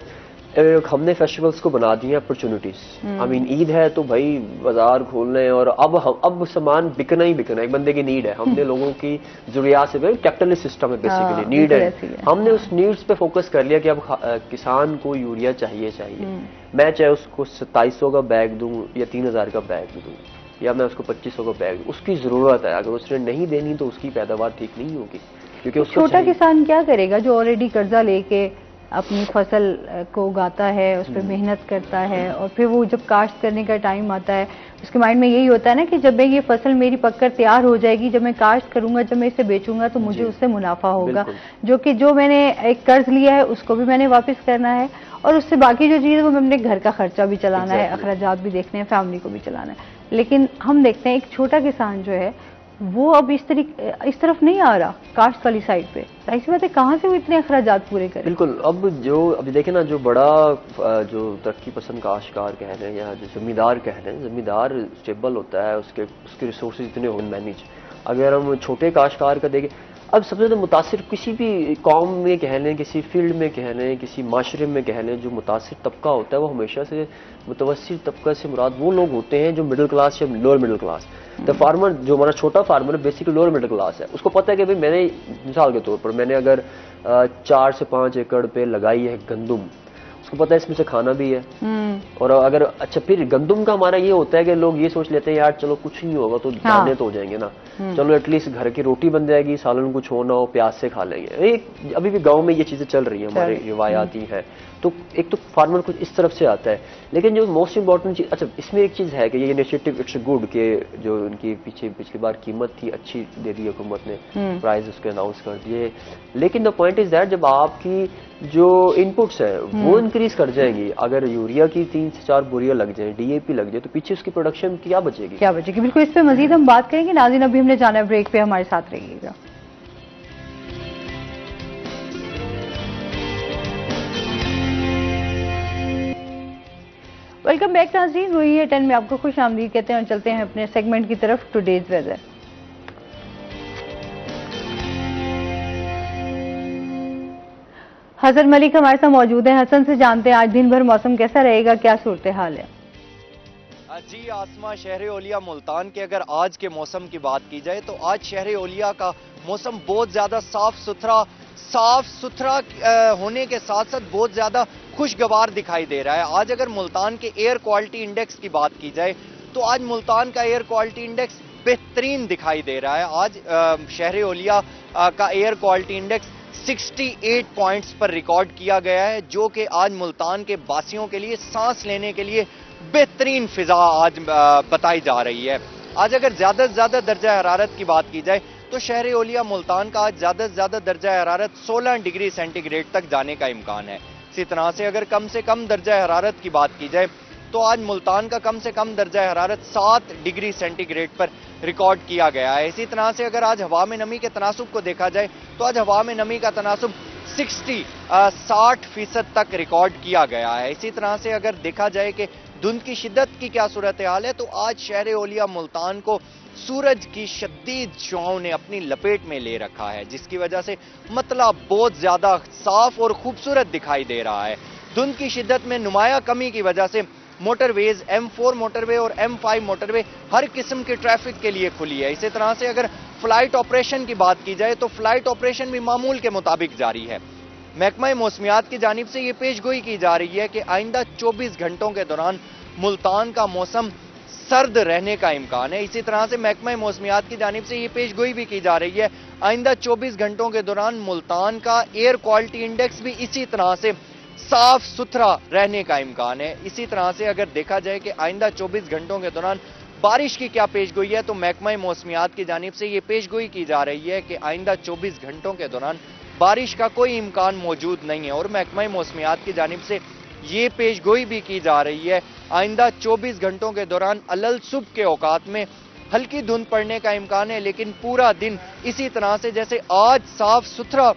हमने फेस्टिवल्स को बना दिए अपॉर्चुनिटीज। आई मीन ईद है तो भाई बाजार खोलने, और अब सामान बिकना ही बिकना, एक बंदे की नीड है। हमने लोगों की जरूरियात से, कैपिटलिस्ट सिस्टम है बेसिकली, नीड है, हमने उस नीड्स पे फोकस कर लिया कि अब किसान को यूरिया चाहिए। मैं चाहे उसको 2700 का बैग दूं या 3000 का बैग दूं, या मैं उसको 2500 का बैग दूं, उसकी जरूरत है। अगर उसने नहीं देनी तो उसकी पैदावार ठीक नहीं होगी, क्योंकि उसको छोटा किसान क्या करेगा जो ऑलरेडी कर्जा लेके अपनी फसल को उगाता है, उस पर मेहनत करता है, और फिर वो जब काश्त करने का टाइम आता है उसके माइंड में यही होता है ना कि जब ये फसल मेरी पककर तैयार हो जाएगी, जब मैं काश्त करूंगा, जब मैं इसे बेचूंगा तो मुझे उससे मुनाफा होगा, जो मैंने एक कर्ज लिया है उसको भी मैंने वापस करना है, और उससे बाकी जो चीज़ है वो मैं अपने घर का खर्चा भी चलाना है, अखराजात भी देखने हैं, फैमिली को भी चलाना है। लेकिन हम देखते हैं एक छोटा किसान जो है वो अब इस तरफ नहीं आ रहा, काश्त वाली साइड पे। ऐसी बात है, कहाँ से वो इतने अखराजात पूरे करे? बिल्कुल। अभी देखें ना, जो बड़ा जो तरक्की पसंद काश्तकार कह रहे हैं या जो जमींदार कह रहे हैं, जमींदार स्टेबल होता है, उसके रिसोर्सेज इतने हो मैनेज। अगर हम छोटे काश्तकार का देखें, अब सबसे ज्यादा मुतासिर किसी भी कौम में कह लें, किसी फील्ड में कह लें, किसी माशरे में कह लें, जो मुतासिर तबका होता है वो हमेशा से मुतवस्सित तबका से मुराद वो लोग होते हैं जो मिडिल क्लास या lower middle class. The farmer, जो हमारा छोटा फार्मर है, बेसिकली लोअर मिडिल क्लास है। उसको पता है कि भाई मैंने, मिसाल के तौर पर मैंने अगर 4 से 5 एकड़ पे लगाई है गंदुम, उसको पता है इसमें से खाना भी है। और अगर अच्छा, फिर गंदुम का हमारा ये होता है कि लोग ये सोच लेते हैं यार चलो कुछ नहीं होगा तो दाने तो हो जाएंगे ना, चलो एटलीस्ट घर की रोटी बन जाएगी, सालन कुछ हो ना हो, प्याज से खा लेंगे। अभी भी गांव में ये चीजें चल रही है, हमारे रिवायाती है। तो एक तो फार्मर कुछ इस तरफ से आता है। लेकिन जो मोस्ट इंपॉर्टेंट चीज, अच्छा इसमें एक चीज है कि ये इनिशिएटिव इट्स गुड के जो उनकी पिछली बार कीमत थी अच्छी दे दी हुकूमत ने, प्राइस उसके अनाउंस कर दिए। लेकिन द पॉइंट इज दैट जब आपकी जो इनपुट्स है वो इंक्रीज कर जाएंगी, अगर यूरिया की 3 से 4 बोरियां लग जाए, डीएपी लग जाए, तो पीछे उसकी प्रोडक्शन क्या बचेगी? बिल्कुल, इस पे मजीद हम बात करेंगे। नाज़रीन, अभी हमने जाना है ब्रेक पे, हमारे साथ रहिएगा। वेलकम बैक नाज़रीन, रोही है 10 में आपको खुश आमदीद कहते हैं और चलते हैं अपने सेगमेंट की तरफ, टुडेज वेदर। हसन मलिक हमारे साथ मौजूद हैं। हसन से जानते हैं आज दिन भर मौसम कैसा रहेगा, क्या सूरत हाल है? जी आसमा, शहर ओलिया मुल्तान के अगर आज के मौसम की बात की जाए तो आज शहर ओलिया का मौसम बहुत ज्यादा साफ सुथरा होने के साथ साथ बहुत ज्यादा खुशगवार दिखाई दे रहा है। आज अगर मुल्तान के एयर क्वालिटी इंडेक्स की बात की जाए तो आज मुल्तान का एयर क्वालिटी इंडेक्स बेहतरीन दिखाई दे रहा है। आज शहर ओलिया का एयर क्वालिटी इंडेक्स 68 पॉइंट्स पर रिकॉर्ड किया गया है, जो कि आज मुल्तान के वासियों के लिए सांस लेने के लिए बेहतरीन फिजा आज बताई जा रही है। आज अगर ज्यादा से ज्यादा दर्जा हरारत की बात की जाए तो शहर ओलिया मुल्तान का आज ज्यादा से ज्यादा दर्जा हरारत 16 डिग्री सेंटीग्रेड तक जाने का इम्कान है। इसी तरह से अगर कम से कम दर्जा हरारत की बात की जाए तो आज मुल्तान का कम से कम दर्जा हरारत 7 डिग्री सेंटीग्रेड पर रिकॉर्ड किया गया है। इसी तरह से अगर आज हवा में नमी के तनासुब को देखा जाए तो आज हवा में नमी का तनासुब 60% तक रिकॉर्ड किया गया है। इसी तरह से अगर देखा जाए कि धुंध की शिद्दत की क्या सूरत हाल है तो आज शहर ओलिया मुल्तान को सूरज की शदीद शुआओं ने अपनी लपेट में ले रखा है, जिसकी वजह से मतला बहुत ज्यादा साफ और खूबसूरत दिखाई दे रहा है। धुंध की शिद्दत में नुमाया कमी की वजह से मोटरवेज M4 मोटरवे और M5 मोटरवे हर किस्म के ट्रैफिक के लिए खुली है। इसी तरह से अगर फ्लाइट ऑपरेशन की बात की जाए तो फ्लाइट ऑपरेशन भी मामूल के मुताबिक जारी है। महकमा मौसमियात की जानिब से ये पेशगोई की जा रही है कि आइंदा 24 घंटों के दौरान मुल्तान का मौसम सर्द रहने का इम्कान है। इसी तरह से महकमा मौसमियात की जानिब से ये पेशगोई भी की जा रही है आइंदा 24 घंटों के दौरान मुल्तान का एयर क्वालिटी इंडेक्स भी इसी तरह से साफ सुथरा रहने का इम्कान है। इसी तरह से अगर देखा जाए कि आइंदा 24 घंटों के दौरान बारिश की क्या पेशगोई है तो महकमा मौसमियात की जानिब से ये पेशगोई की जा रही है कि आइंदा 24 घंटों के दौरान बारिश का कोई इम्कान मौजूद नहीं है। और महकमा मौसमियात की जानिब से ये पेशगोई भी की जा रही है आइंदा 24 घंटों के दौरान अलल सुबह के औकात में हल्की धुंध पड़ने का इम्कान है, लेकिन पूरा दिन इसी तरह से जैसे आज साफ सुथरा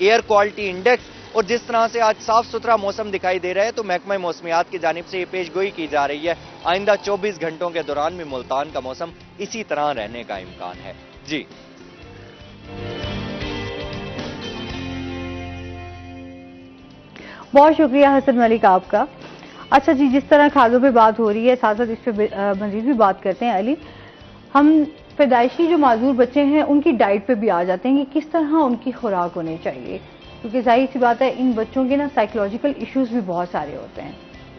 एयर क्वालिटी इंडेक्स और जिस तरह से आज साफ सुथरा मौसम दिखाई दे रहा है, तो महकमा मौसमियात की जानिब से ये पेशगोई की जा रही है आइंदा 24 घंटों के दौरान भी मुल्तान का मौसम इसी तरह रहने का इम्कान है। जी बहुत शुक्रिया हसन मलिक आपका। अच्छा जी, जिस तरह खादों पे बात हो रही है, साथ साथ इस पे मजीद भी बात करते हैं अली। हम पैदाइशी जो माजूर बच्चे हैं उनकी डाइट पे भी आ जाते हैं कि किस तरह उनकी खुराक होनी चाहिए, क्योंकि जाहिर सी बात है इन बच्चों के ना साइकोलॉजिकल इश्यूज भी बहुत सारे होते हैं।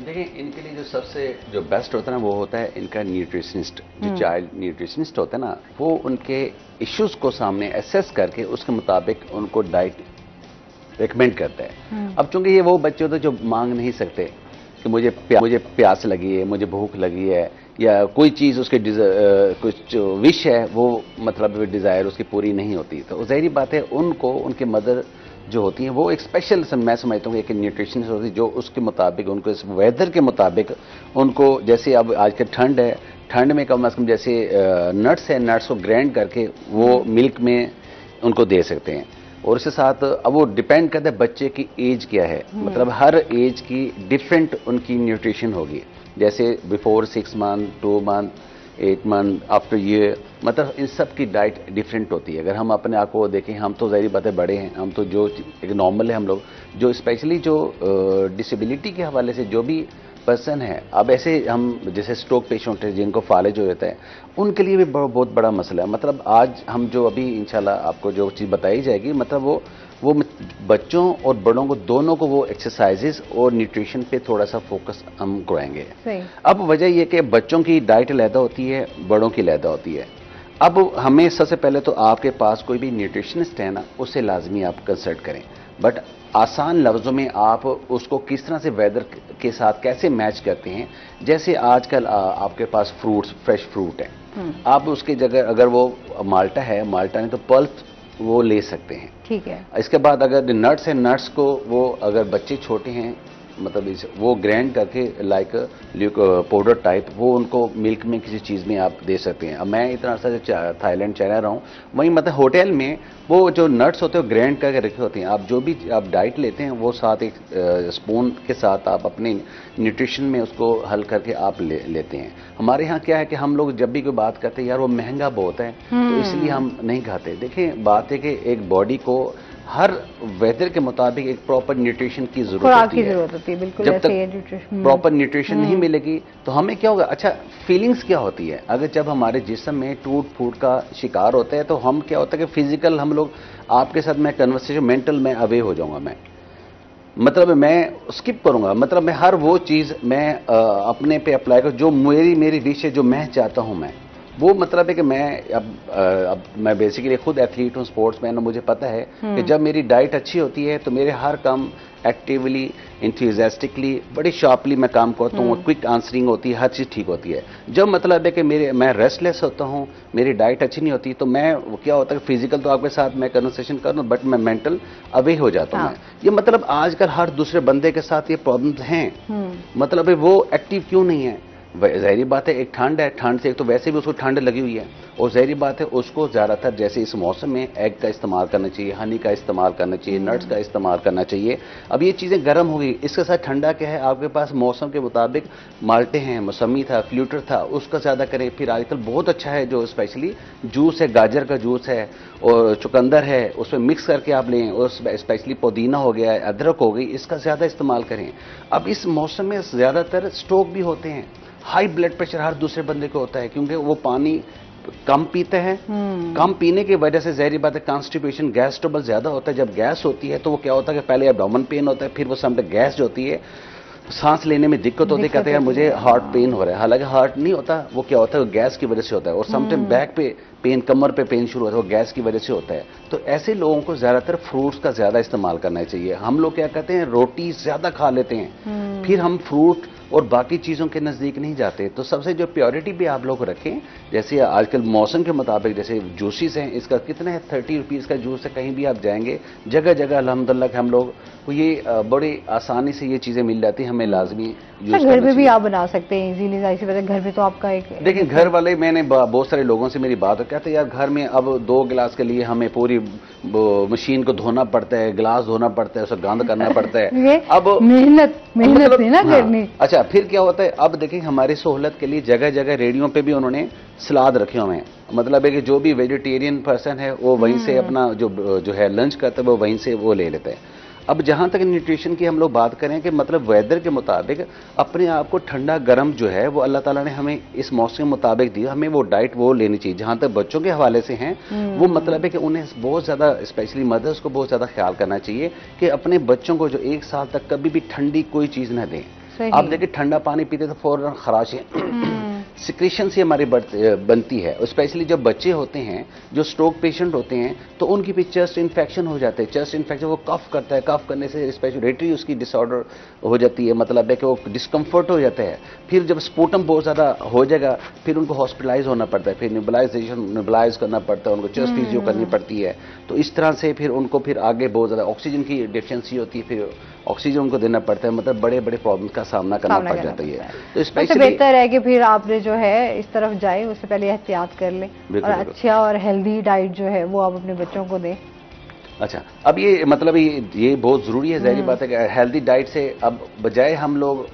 देखिए, इनके लिए जो सबसे जो बेस्ट होता है ना, वो होता है इनका न्यूट्रिशनिस्ट। जो चाइल्ड न्यूट्रिशनिस्ट होता है ना, वो उनके इश्यूज को सामने एसेस करके उसके मुताबिक उनको डाइट रिकमेंड करता है। अब चूंकि ये वो बच्चे होते हैं जो मांग नहीं सकते कि मुझे प्यास लगी है, मुझे भूख लगी है, या कोई चीज़ उसके कुछ विश है वो मतलब डिज़ायर उसकी पूरी नहीं होती, तो ज़ाहिर बात है उनको उनके मदर जो होती हैं वो एक स्पेशल मैं समझता हूँ एक न्यूट्रिशनिस्ट होती है जो उसके मुताबिक उनको इस वेदर के मुताबिक उनको, जैसे अब आज के ठंड है, ठंड में कम अज़ कम जैसे नट्स है, नट्स को ग्राइंड करके वो मिल्क में उनको दे सकते हैं। और इसके साथ अब वो डिपेंड करता है बच्चे की एज क्या है, मतलब हर एज की डिफरेंट उनकी न्यूट्रिशन होगी। जैसे before 6 month, 2 month, 8 month, after year, मतलब इन सब की डाइट डिफरेंट होती है। अगर हम अपने आप को देखें, हम तो ज़ाहिर बातें बड़े हैं, हम तो जो एक नॉर्मल है, हम लोग जो स्पेशली जो डिसेबिलिटी के हवाले से जो भी पर्सन है, अब ऐसे हम जैसे स्ट्रोक पेशेंट है जिनको फालिज हो जाता है, उनके लिए भी बहुत बड़ा मसला है। मतलब आज हम जो अभी इंशाल्लाह आपको जो चीज़ बताई जाएगी, मतलब वो बच्चों और बड़ों को दोनों को वो एक्सरसाइजेस और न्यूट्रिशन पे थोड़ा सा फोकस हम कराएंगे। अब वजह यह कि बच्चों की डाइट अलहदा होती है, बड़ों की अलहदा होती है। अब हमें सबसे पहले तो आपके पास कोई भी न्यूट्रिशनिस्ट है ना, उससे लाजमी आप कंसल्ट करें, बट आसान लफ्ज़ों में आप उसको किस तरह से वेदर के साथ कैसे मैच करते हैं। जैसे आजकल आपके पास फ्रूट्स, फ्रेश फ्रूट है, आप उसकी जगह अगर वो माल्टा है, माल्टा नहीं तो पल्प वो ले सकते हैं, ठीक है। इसके बाद अगर नट्स है, नट्स को वो अगर बच्चे छोटे हैं मतलब वो ग्राइंड करके लाइक पाउडर टाइप वो उनको मिल्क में किसी चीज़ में आप दे सकते हैं। अब मैं इतना अर्सा थाईलैंड चाइना रहा हूँ, वहीं मतलब होटल में वो जो नट्स होते हैं ग्राइंड करके रखे होते हैं। आप जो भी आप डाइट लेते हैं वो साथ एक स्पून के साथ आप अपने न्यूट्रिशन में उसको हल करके आप लेते हैं। हमारे यहाँ क्या है कि हम लोग जब भी कोई बात करते हैं यार वो महंगा बहुत है, तो इसलिए हम नहीं खाते। देखिए बात है कि एक बॉडी को हर वेदर के मुताबिक एक प्रॉपर न्यूट्रिशन की जरूरत होती है। बिल्कुल, जब तक प्रॉपर न्यूट्रिशन नहीं मिलेगी तो हमें क्या होगा। अच्छा, फीलिंग्स क्या होती है, अगर जब हमारे जिस्म में टूट फूट का शिकार होता है तो हम क्या होता है कि फिजिकल हम लोग आपके साथ मैं कन्वर्सेशन मेंटल में अवे हो जाऊंगा, मैं मतलब मैं स्किप करूंगा, मतलब मैं हर वो चीज़ मैं अपने पे अप्लाई करूँ जो मेरी विश है, जो मैं चाहता हूँ मैं वो मतलब है कि मैं अब मैं बेसिकली खुद एथलीट हूँ, स्पोर्ट्समैन हूँ, मुझे पता है कि जब मेरी डाइट अच्छी होती है तो मेरे हर काम एक्टिवली, इंथुजियास्टिकली, बड़ी शार्पली मैं काम करता हूँ, क्विक आंसरिंग होती है, हर चीज़ ठीक होती है। जब मतलब है कि मैं रेस्टलेस होता हूँ, मेरी डाइट अच्छी नहीं होती, तो मैं क्या होता है फिजिकल तो आपके साथ मैं कन्वर्सेशन करूँ बट मैं मेंटल अवे हो जाता हूँ। ये मतलब आजकल हर दूसरे बंदे के साथ ये प्रॉब्लम्स हैं, मतलब वो एक्टिव क्यों नहीं है। ज़ाहिर बात है एक ठंड है, ठंड से एक तो वैसे भी उसको ठंड लगी हुई है, और ज़ाहिर बात है उसको ज़्यादातर जैसे इस मौसम में एग का इस्तेमाल करना चाहिए, हनी का इस्तेमाल करना चाहिए, नट्स का इस्तेमाल करना चाहिए। अब ये चीज़ें गर्म हो गई, इसके साथ ठंडा क्या है आपके पास मौसम के मुताबिक माल्टे हैं, मौसमी था, फ्लूटर था, उसका ज़्यादा करें। फिर आजकल बहुत अच्छा है जो स्पेशली जूस है, गाजर का जूस है और चुकंदर है, उसमें मिक्स करके आप लें, और स्पेशली पुदीना हो गया, अदरक हो गई, इसका ज़्यादा इस्तेमाल करें। अब इस मौसम में ज़्यादातर स्ट्रोक भी होते हैं, हाई ब्लड प्रेशर हर दूसरे बंदे को होता है, क्योंकि वो पानी कम पीते हैं। कम पीने की वजह से ज़ाहिर बात है कॉन्स्टिपेशन, गैस ट्रबल ज्यादा होता है। जब गैस होती है तो वो क्या होता है कि पहले एब्डोमेन पेन होता है, फिर वो समझ गैस जो होती है, सांस लेने में दिक्कत होती है, कहते हैं मुझे हार्ट पेन हो रहा है, हालांकि हार्ट नहीं होता, वो क्या होता है गैस की वजह से होता है। और समटाइम बैक पे पेन, कमर पे पेन शुरू होता है, वो गैस की वजह से होता है। तो ऐसे लोगों को ज्यादातर फ्रूट्स का ज्यादा इस्तेमाल करना चाहिए। हम लोग क्या कहते हैं रोटी ज्यादा खा लेते हैं, फिर हम फ्रूट और बाकी चीज़ों के नज़दीक नहीं जाते। तो सबसे जो प्योरिटी भी आप लोग रखें, जैसे आजकल मौसम के मुताबिक जैसे जूसेस हैं, इसका कितना है 30 रुपीज़ का जूस है, कहीं भी आप जाएंगे जगह जगह अल्हम्दुलिल्लाह हम लोग को ये बड़ी आसानी से ये चीज़ें मिल जाती हैं, हमें लाजमी घर में भी आप बना सकते हैं इजीली। जाहिर सी बात है घर में तो आपका एक देखिए घर वाले, मैंने बहुत सारे लोगों से मेरी बात हो, कहते हैं यार घर में अब 2 गिलास के लिए हमें पूरी वो मशीन को धोना पड़ता है, गिलास धोना पड़ता है, उसे गंद करना पड़ता है। ये अब मेहनत मतलब, थी ना करनी। अच्छा, फिर क्या होता है, अब देखिए हमारी सहूलत के लिए जगह जगह रेडियो पे भी उन्होंने सलाद रखे हुए हैं। मतलब है कि जो भी वेजिटेरियन पर्सन है वो वहीं से अपना जो है लंच करता है वो वहीं से वो ले लेता है। अब जहां तक न्यूट्रिशन की हम लोग बात करें कि मतलब वेदर के मुताबिक अपने आप को ठंडा गर्म जो है वो अल्लाह ताला ने हमें इस मौसम के मुताबिक दिया, हमें वो डाइट वो लेनी चाहिए। जहां तक बच्चों के हवाले से हैं वो मतलब है कि उन्हें बहुत ज्यादा, स्पेशली मदर्स को बहुत ज्यादा ख्याल करना चाहिए कि अपने बच्चों को जो 1 साल तक कभी भी ठंडी कोई चीज न दें। आप देखिए खराश पानी पीते तो फौरन खराशें सिक्रेशन से हमारी बनती है। स्पेशली जब बच्चे होते हैं जो स्ट्रोक पेशेंट होते हैं तो उनकी भी चेस्ट इन्फेक्शन हो जाते हैं। चेस्ट इन्फेक्शन वो कफ करता है, कफ करने से रेस्पिरेटरी उसकी डिसऑर्डर हो जाती है, मतलब है कि वो डिस्कम्फर्ट हो जाता है। फिर जब स्पूटम बहुत ज़्यादा हो जाएगा फिर उनको हॉस्पिटलाइज होना पड़ता है, फिर निबलाइज करना पड़ता है, उनको चेस्ट फिजियो करनी पड़ती है। तो इस तरह से फिर उनको फिर आगे बहुत ज़्यादा ऑक्सीजन की डिफिशियंसी होती है, फिर ऑक्सीजन उनको देना पड़ता है, मतलब बड़े बड़े प्रॉब्लम का सामना करना पड़ जाता है। तो स्पेशली बेहतर है कि फिर आपने जो है इस तरफ जाए उससे पहले एहतियात कर ले और अच्छा और हेल्दी डाइट जो है वो आप अपने बच्चों को दें। अच्छा, अब ये मतलब ये बहुत जरूरी है, ज़ाहिर बात है कि हेल्दी डाइट से अब बजाय हम लोग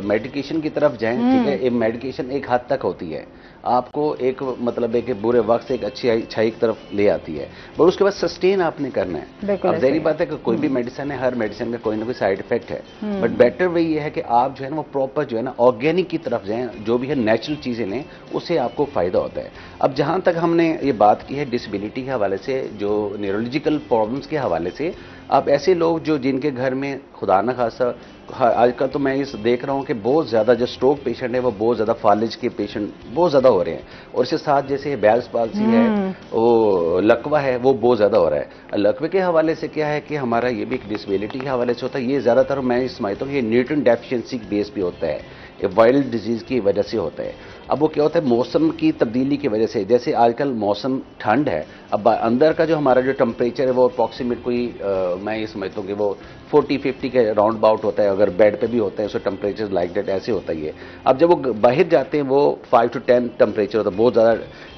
मेडिकेशन की तरफ जाएं, ठीक है, ये मेडिकेशन एक हद तक होती है, आपको एक मतलब है कि बुरे वक्त से एक अच्छी अच्छाई की तरफ ले आती है, पर उसके बाद सस्टेन आपने करना है। अब ज़ाहिर बात है कि कोई भी मेडिसिन है, हर मेडिसिन का कोई ना कोई साइड इफेक्ट है, बट बेटर वे ये है कि आप जो है ना वो प्रॉपर जो है ना ऑर्गेनिक की तरफ जाएं, जो भी है नेचुरल चीज़ें लें, उससे आपको फायदा होता है। अब जहाँ तक हमने ये बात की है डिसेबिलिटी के हवाले से, जो न्यूरोलॉजिकल प्रॉब्लम्स के हवाले से, अब ऐसे लोग जो जिनके घर में खुदा न खासा, आजकल तो मैं इस देख रहा हूँ कि बहुत ज़्यादा जो स्ट्रोक पेशेंट है वो बहुत ज़्यादा फालिज के पेशेंट बहुत ज़्यादा हो रहे हैं, और इसके साथ जैसे बैल्स पाल्सी है, वो लकवा है, वो बहुत ज़्यादा हो रहा है। लकवे के हवाले से क्या है कि हमारा ये भी एक डिसेबिलिटी के हवाले से होता है, ये ज़्यादातर मैं समझता हूँ ये न्यूट्रिएंट डेफिशिएंसी बेस पे होता है, ये वाइल्ड डिजीज़ की वजह से होता है। अब वो क्या होता है मौसम की तब्दीली की वजह से, जैसे आजकल मौसम ठंड है, अब अंदर का जो हमारा जो टेम्परेचर है वो अप्रॉक्सीमेट कोई मैं ये समझता हूँ कि वो 40-50 के राउंड अबाउट होता है, अगर बेड पे भी होता है सो टेम्परेचर लाइक दैट ऐसे होता ही है। अब जब वो बाहर जाते हैं वो 5 to 10 टेम्परेचर होता है, बहुत ज़्यादा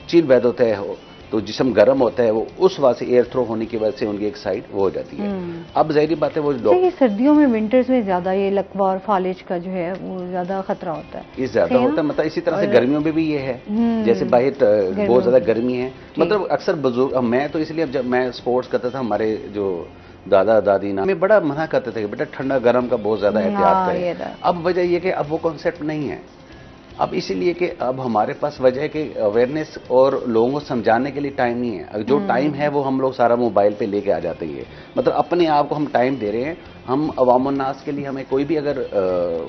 चिल वेदर होता है, तो जिस्म गर्म होता है, वो उस वजह से एयर थ्रो होने की वजह से उनकी एक साइड वो हो जाती है। अब ज़ाहिर बात है वो ये सर्दियों में विंटर्स में ज्यादा ये लकवा और फालिज का जो है वो ज्यादा खतरा होता है, ये ज्यादा होता है, मतलब इसी तरह से गर्मियों में भी ये है, जैसे बाहर बहुत ज्यादा गर्मी है, मतलब अक्सर बुजुर्ग, मैं तो इसलिए जब मैं स्पोर्ट्स करता था, हमारे जो दादा दादी ना में बड़ा मना करते थे कि बेटा ठंडा गर्म का बहुत ज्यादा एहतियात करें। अब वजह यह कि अब वो कॉन्सेप्ट नहीं है, अब इसीलिए कि अब हमारे पास वजह है कि अवेयरनेस और लोगों को समझाने के लिए टाइम नहीं है। जो टाइम है वो हम लोग सारा मोबाइल पे लेके आ जाते हैं, मतलब अपने आप को हम टाइम दे रहे हैं। हम अवामुन्नास के लिए हमें कोई भी अगर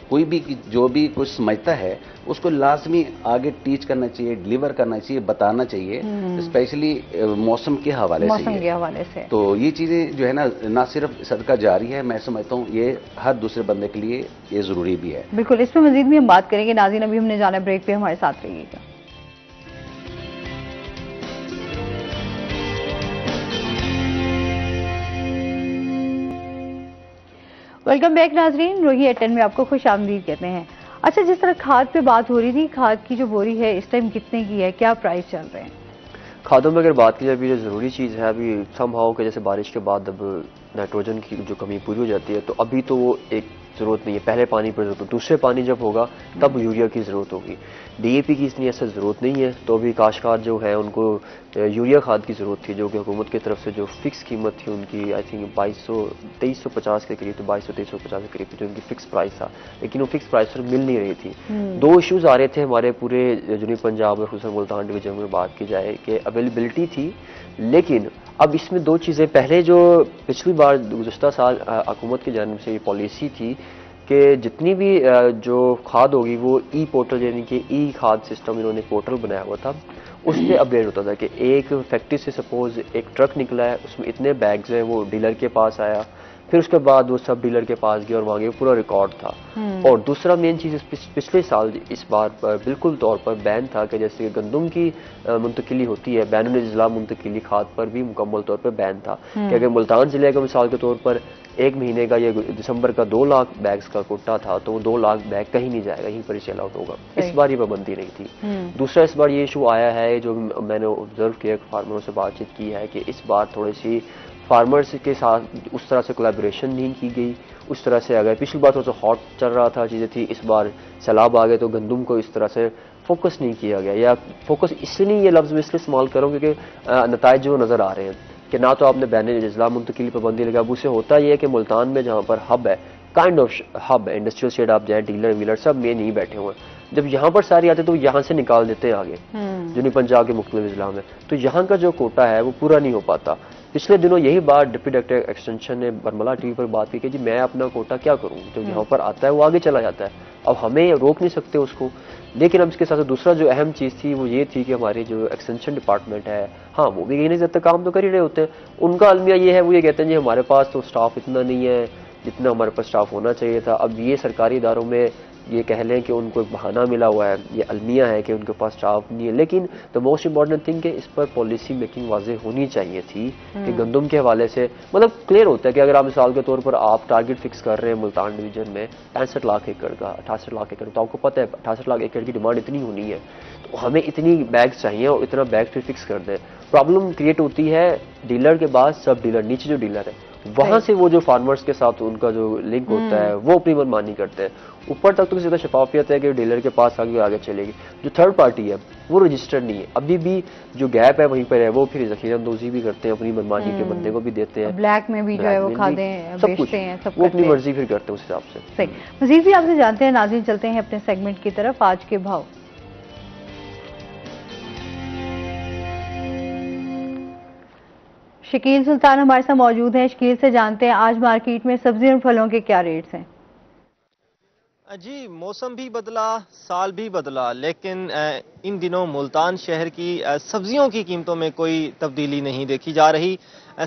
कोई भी जो भी कुछ समझता है उसको लाजमी आगे टीच करना चाहिए, डिलीवर करना चाहिए, बताना चाहिए, स्पेशली मौसम के हवाले से। तो ये चीज़ें जो है ना सिर्फ सदका जारी है, मैं समझता हूँ ये हर दूसरे बंदे के लिए ये ज़रूरी भी है। बिल्कुल, इस पर मजीद भी हम बात करेंगे। नाज़रीन, अभी हमने जाना ब्रेक पे, हमारे साथ रहिएगा। वेलकम बैक नाजरीन, रोही एटन में आपको खुश आमदीद कहते हैं। अच्छा, जिस तरह खाद पे बात हो रही थी, खाद की जो बोरी है इस टाइम कितने की है, क्या प्राइस चल रहे हैं? खादों में अगर बात की जाए अभी जो ज़रूरी चीज़ है, अभी समहाउ के जैसे बारिश के बाद अब नाइट्रोजन की जो कमी पूरी हो जाती है, तो अभी तो वो एक ज़रूरत नहीं है, पहले पानी पर ज़रूरत, दूसरे पानी जब होगा तब यूरिया की ज़रूरत होगी। डीएपी की इतनी ऐसा ज़रूरत नहीं है, तो अभी काश्तकार जो है उनको यूरिया खाद की ज़रूरत थी, जो कि हुकूमत की तरफ से जो फिक्स कीमत थी उनकी आई थिंक 2350 के करीब, तो 2250 के करीब जो उनकी फिक्स प्राइस था, लेकिन वो फिक्स प्राइस पर मिल नहीं रही थी। दो इश्यूज़ आ रहे थे हमारे पूरे जनूबी पंजाब और खुसूसन मुल्तान डिवीजन में बात की जाए कि अवेलेबिलिटी थी, लेकिन अब इसमें दो चीज़ें, पहले जो पिछली बार गुज़श्ता साल हुकूमत की जानिब से ये पॉलिसी थी कि जितनी भी जो खाद होगी वो ई पोर्टल यानी कि ई खाद सिस्टम इन्होंने पोर्टल बनाया हुआ था, उस पर अपडेट होता था कि एक फैक्ट्री से सपोज एक ट्रक निकला है, उसमें इतने बैग्स हैं, वो डीलर के पास आया, फिर उसके बाद वो सब डीलर के पास गया और वहाँ गया, पूरा रिकॉर्ड था। और दूसरा मेन चीज़ पिछले साल इस बार पर बिल्कुल तौर पर बैन था कि जैसे गंदम की मुंतकिली होती है, बैनुल अज़ला मुंतकिली खाद पर भी मुकम्मल तौर पर बैन था कि अगर मुल्तान ज़िले का मिसाल के तौर पर एक महीने का या दिसंबर का 2 लाख बैग्स का कोटा था, तो 2 लाख बैग कहीं नहीं जाएगा, यहीं पर ही सेल आउट होगा। इस बार ये पाबंदी नहीं थी। दूसरा इस बार ये इशू आया है जो मैंने ऑब्जर्व किया, फार्मरों से बातचीत की है कि इस बार थोड़ी सी फार्मर्स के साथ उस तरह से कोलैबोरेशन नहीं की गई, उस तरह से अगर पिछली बार थोड़ा सा हॉट चल रहा था चीज़ें थी, इस बार सैलाब आ गए तो गंदम को इस तरह से फोकस नहीं किया गया। या फोकस इसलिए ये लफ्ज़ मैं इसलिए इस्तेमाल करूँ क्योंकि नताइज जो नज़र आ रहे हैं कि ना तो आपने बैनुल अज़ला मुंतकिली पाबंदी लगा, अब उससे होता ये है कि मुल्तान में जहाँ पर हब है, काइंड ऑफ हब है, इंडस्ट्रियल शेड, आप जाए डीलर वीलर सब में नहीं बैठे हुए हैं। जब यहाँ पर सारे आते तो यहाँ से निकाल देते हैं आगे जुनूबी पंजाब के मुख्तलिफ अज़ला में, तो यहाँ का जो कोटा है वो पूरा नहीं हो पाता। पिछले दिनों यही बात डिप्टी डायरेक्टर एक्सटेंशन ने बरमला टीवी पर बात की कि जी मैं अपना कोटा क्या करूँ, जब यहाँ पर आता है वो आगे चला जाता है, अब हमें रोक नहीं सकते उसको। लेकिन अब इसके साथ दूसरा जो अहम चीज़ थी वो ये थी कि हमारी जो एक्सटेंशन डिपार्टमेंट है, हाँ वो भी कहीं नहीं तक काम तो कर ही रहे होते हैं, उनका अलमिया ये है, वो ये कहते हैं जी हमारे पास तो स्टाफ इतना नहीं है जितना हमारे पास स्टाफ होना चाहिए था। अब ये सरकारी इदारों में ये कह लें कि उनको एक बहाना मिला हुआ है, ये अलमिया है कि उनके पास स्टाफ नहीं है। लेकिन द मोस्ट इंपॉर्टेंट थिंग कि इस पर पॉलिसी मेकिंग वाज़ेह होनी चाहिए थी कि गंदम के हवाले से मतलब क्लियर होता है कि अगर आप मिसाल के तौर पर आप टारगेट फिक्स कर रहे हैं मुल्तान डिवीजन में 65 लाख एकड़ का, 68 लाख एकड़, तो आपको पता है 68 लाख एकड़ की डिमांड इतनी होनी है, तो हमें इतनी बैग्स चाहिए और इतना बैग फिर फिक्स कर दें। प्रॉब्लम क्रिएट होती है डीलर के बाद, सब डीलर नीचे जो डीलर है वहां से वो जो फार्मर्स के साथ उनका जो लिंक होता है वो अपनी मनमानी करते हैं। ऊपर तक तो किसी तरह शफाफियत है कि डीलर के पास आगे चलेगी, जो थर्ड पार्टी है वो रजिस्टर्ड नहीं है, अभी भी जो गैप है वहीं पर है, वो फिर जखीरा अंदोजी भी करते हैं, अपनी मनमानी के बंदे को भी देते हैं, ब्लैक में भी जो है वो खादें बेचते हैं, सब वो अपनी मर्जी फिर करते हैं उस हिसाब से। सही। मजीद भी आपसे जानते हैं, नाज़रीन चलते हैं अपने सेगमेंट की तरफ। आज के भाव शकील सुल्तान हमारे साथ मौजूद हैं। शकील से जानते हैं आज मार्केट में सब्जी और फलों के क्या रेट्स हैं। जी मौसम भी बदला, साल भी बदला, लेकिन इन दिनों मुल्तान शहर की सब्जियों की कीमतों में कोई तब्दीली नहीं देखी जा रही।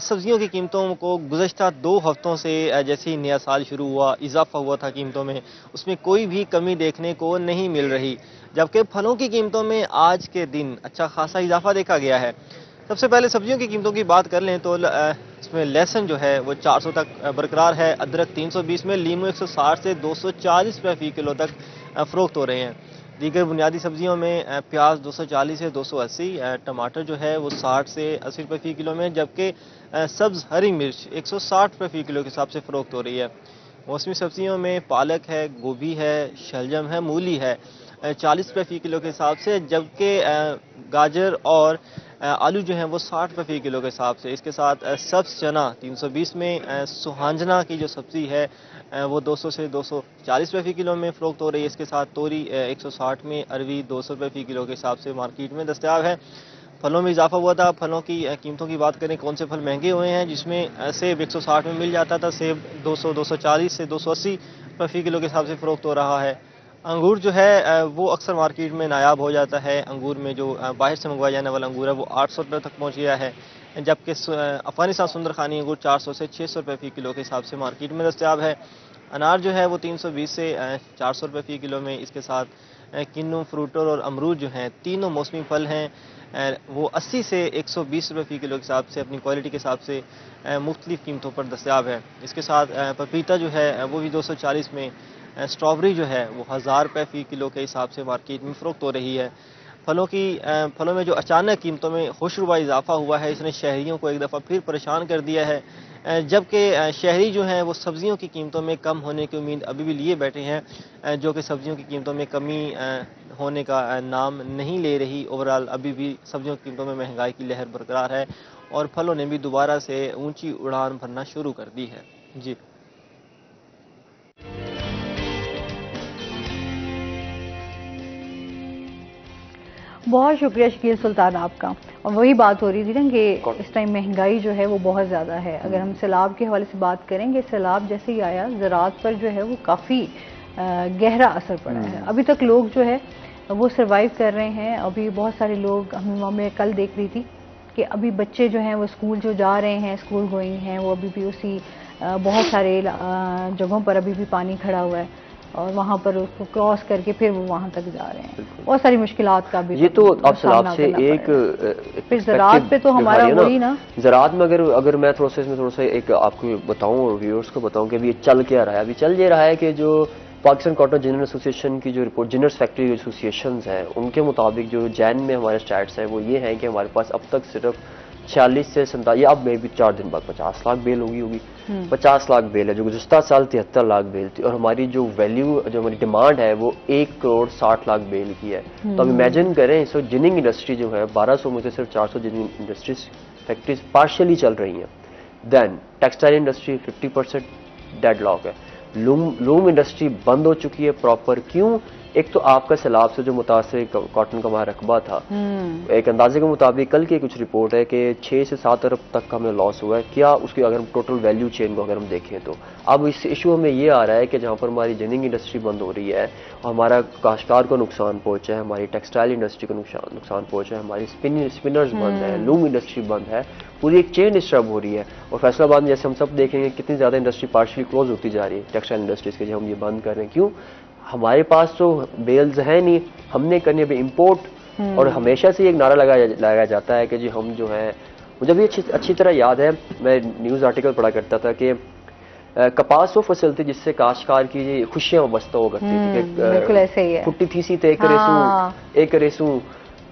सब्जियों की कीमतों को गुज़श्ता 2 हफ्तों से जैसे ही नया साल शुरू हुआ इजाफा हुआ था कीमतों में, उसमें कोई भी कमी देखने को नहीं मिल रही। जबकि फलों की कीमतों में आज के दिन अच्छा खासा इजाफा देखा गया है। सबसे पहले सब्जियों की कीमतों की बात कर लें तो इसमें लहसुन जो है वो 400 तक बरकरार है, अदरक 320 में, लीमू 160 से 240 रुपये फी किलो तक फ़रोख्त हो रहे हैं। दीगर बुनियादी सब्जियों में प्याज 240 से 280, टमाटर जो है वो 60 से 80 रुपये फी किलो में, जबकि सब्ज़ हरी मिर्च 160 रुपये फी किलो के हिसाब से फ़रोख्त हो रही है। मौसमी सब्जियों में पालक है, गोभी है, शलजम है, मूली है 40 रुपये फी किलो के हिसाब से, जबकि गाजर और आलू जो हैं वो 60 रुपये फी किलो के हिसाब से। इसके साथ सब्ज़ चना 320 में, सुहांजना की जो सब्ज़ी है वो 200 से 240 रुपये फी किलो में फ़रोख्त हो रही है। इसके साथ तोरी 160 में, अरवी 200 रुपये फी किलो के हिसाब से मार्केट में दस्तयाब है। फलों में इजाफा हुआ था। फलों की कीमतों की बात करें, कौन से फल महंगे हुए हैं, जिसमें सेब 160 में मिल जाता था, सेब 200, 240 से 280 रुपये फी किलो के हिसाब से फ़रोख्त हो रहा है। अंगूर जो है वो अक्सर मार्केट में नायाब हो जाता है। अंगूर में जो बाहर से मंगवाया जाने वाला अंगूर है वो 800 रुपये तक पहुंच गया है, जबकि अफगानिस्तान सुंदरखानी अंगूर 400 से 600 रुपये फी किलो के हिसाब से मार्केट में दस्तयाब है। अनार जो है वो 320 से 400 रुपये फी किलो में। इसके साथ किन्नू, फ्रूटर और अमरूद जो हैं, तीनों मौसमी फल हैं, वो 80 से 120 रुपये फी किलो के हिसाब से अपनी क्वालिटी के हिसाब से मुख्तलिफ कीमतों पर दस्तयाब है। इसके साथ पपीता जो है वो भी 240 में, स्ट्रॉबेरी जो है वो 1000 रुपये फी किलो के हिसाब से मार्केट में फ़रोख्त हो रही है। फलों में जो अचानक कीमतों में खुशरुबा इजाफा हुआ है, इसने शहरियों को एक दफ़ा फिर परेशान कर दिया है, जबकि शहरी जो हैं वो सब्जियों की कीमतों में कम होने की उम्मीद अभी भी लिए बैठे हैं, जो कि सब्जियों की कीमतों में कमी होने का नाम नहीं ले रही। ओवरऑल अभी भी सब्जियों की कीमतों में महंगाई की लहर बरकरार है और फलों ने भी दोबारा से ऊंची उड़ान भरना शुरू कर दी है। जी बहुत शुक्रिया शकील सुल्तान आपका। और वही बात हो रही थी ना कि इस टाइम महंगाई जो है वो बहुत ज़्यादा है। अगर हम सैलाब के हवाले से बात करेंगे, सैलाब जैसे ही आया ज़राअत पर जो है वो काफ़ी गहरा असर पड़ा है। अभी तक लोग जो है वो सर्वाइव कर रहे हैं। अभी बहुत सारे लोग, मैं कल देख रही थी कि अभी बच्चे जो हैं वो स्कूल जो जा रहे हैं, स्कूल गोइंग हैं, वो अभी भी उसी बहुत सारे जगहों पर अभी भी पानी खड़ा हुआ है और वहाँ पर उसको क्रॉस करके फिर वो वहाँ तक जा रहे हैं। बहुत सारी मुश्किलात का भी ये तो आप सलाब से एक फिर ज़राअत पे तो हमारा वही ना, ज़राअत में अगर मैं थोड़ा सा इसमें थोड़ा सा एक आपको बताऊं और व्यूअर्स को बताऊं कि अभी ये चल क्या रहा है। अभी चल ये रहा है कि जो पाकिस्तान कॉटन जिनर एसोसिएशन की जो रिपोर्ट, जिनर्स फैक्ट्री एसोसिएशन हैं, उनके मुताबिक जो जैन में हमारे स्टैट्स हैं वो ये हैं कि हमारे पास अब तक सिर्फ 46 से 47, अब मे भी 4 दिन बाद 50 लाख बेल होगी 50 लाख बेल है, जो गुज़श्ता साल 73 लाख बेल थी। और हमारी जो वैल्यू, जो हमारी डिमांड है वो 1 करोड़ 60 लाख बेल की है। तो अब इमेजिन करें, इस वक्त जिनिंग इंडस्ट्री जो है 1200 में से सिर्फ 400 जिनिंग इंडस्ट्रीज फैक्ट्रीज पार्शियली चल रही हैं। देन टेक्सटाइल इंडस्ट्री 50% डेडलॉक है। लूम इंडस्ट्री बंद हो चुकी है प्रॉपर। क्यों? एक तो आपका सैलाब से जो मुतासर कॉटन का हमारा रकबा था, एक अंदाजे के मुताबिक कल की कुछ रिपोर्ट है कि 6 से 7 अरब तक का हमें लॉस हुआ है। क्या उसकी अगर हम टोटल वैल्यू चेन को अगर हम देखें तो अब इस इशू में ये आ रहा है कि जहाँ पर हमारी जिनिंग इंडस्ट्री बंद हो रही है और हमारा काश्तकार को नुकसान पहुंचा है, हमारी टेक्सटाइल इंडस्ट्री को नुकसान पहुंचा है, हमारी स्पिनर्स बंद है, लूम इंडस्ट्री बंद है, पूरी एक चेन डिस्टर्ब हो रही है। और फैसलाबाद में जैसे हम सब देखेंगे कितनी ज़्यादा इंडस्ट्री पार्शली क्लोज होती जा रही है टेक्सटाइल इंडस्ट्रीज के, जो हम ये बंद कर रहे हैं। क्यों? हमारे पास तो बेल्स है नहीं, हमने करनी है इम्पोर्ट। और हमेशा से एक नारा लगाया जाता है कि जी हम जो है, मुझे भी अच्छी तरह याद है, मैं न्यूज़ आर्टिकल पढ़ा करता था कि कपास वो फसल थी जिससे काश्तकार की खुशियां वाबस्ता हो करती थी। बिल्कुल ऐसे ही है। फुट्टी थी सी तो एक रेसू।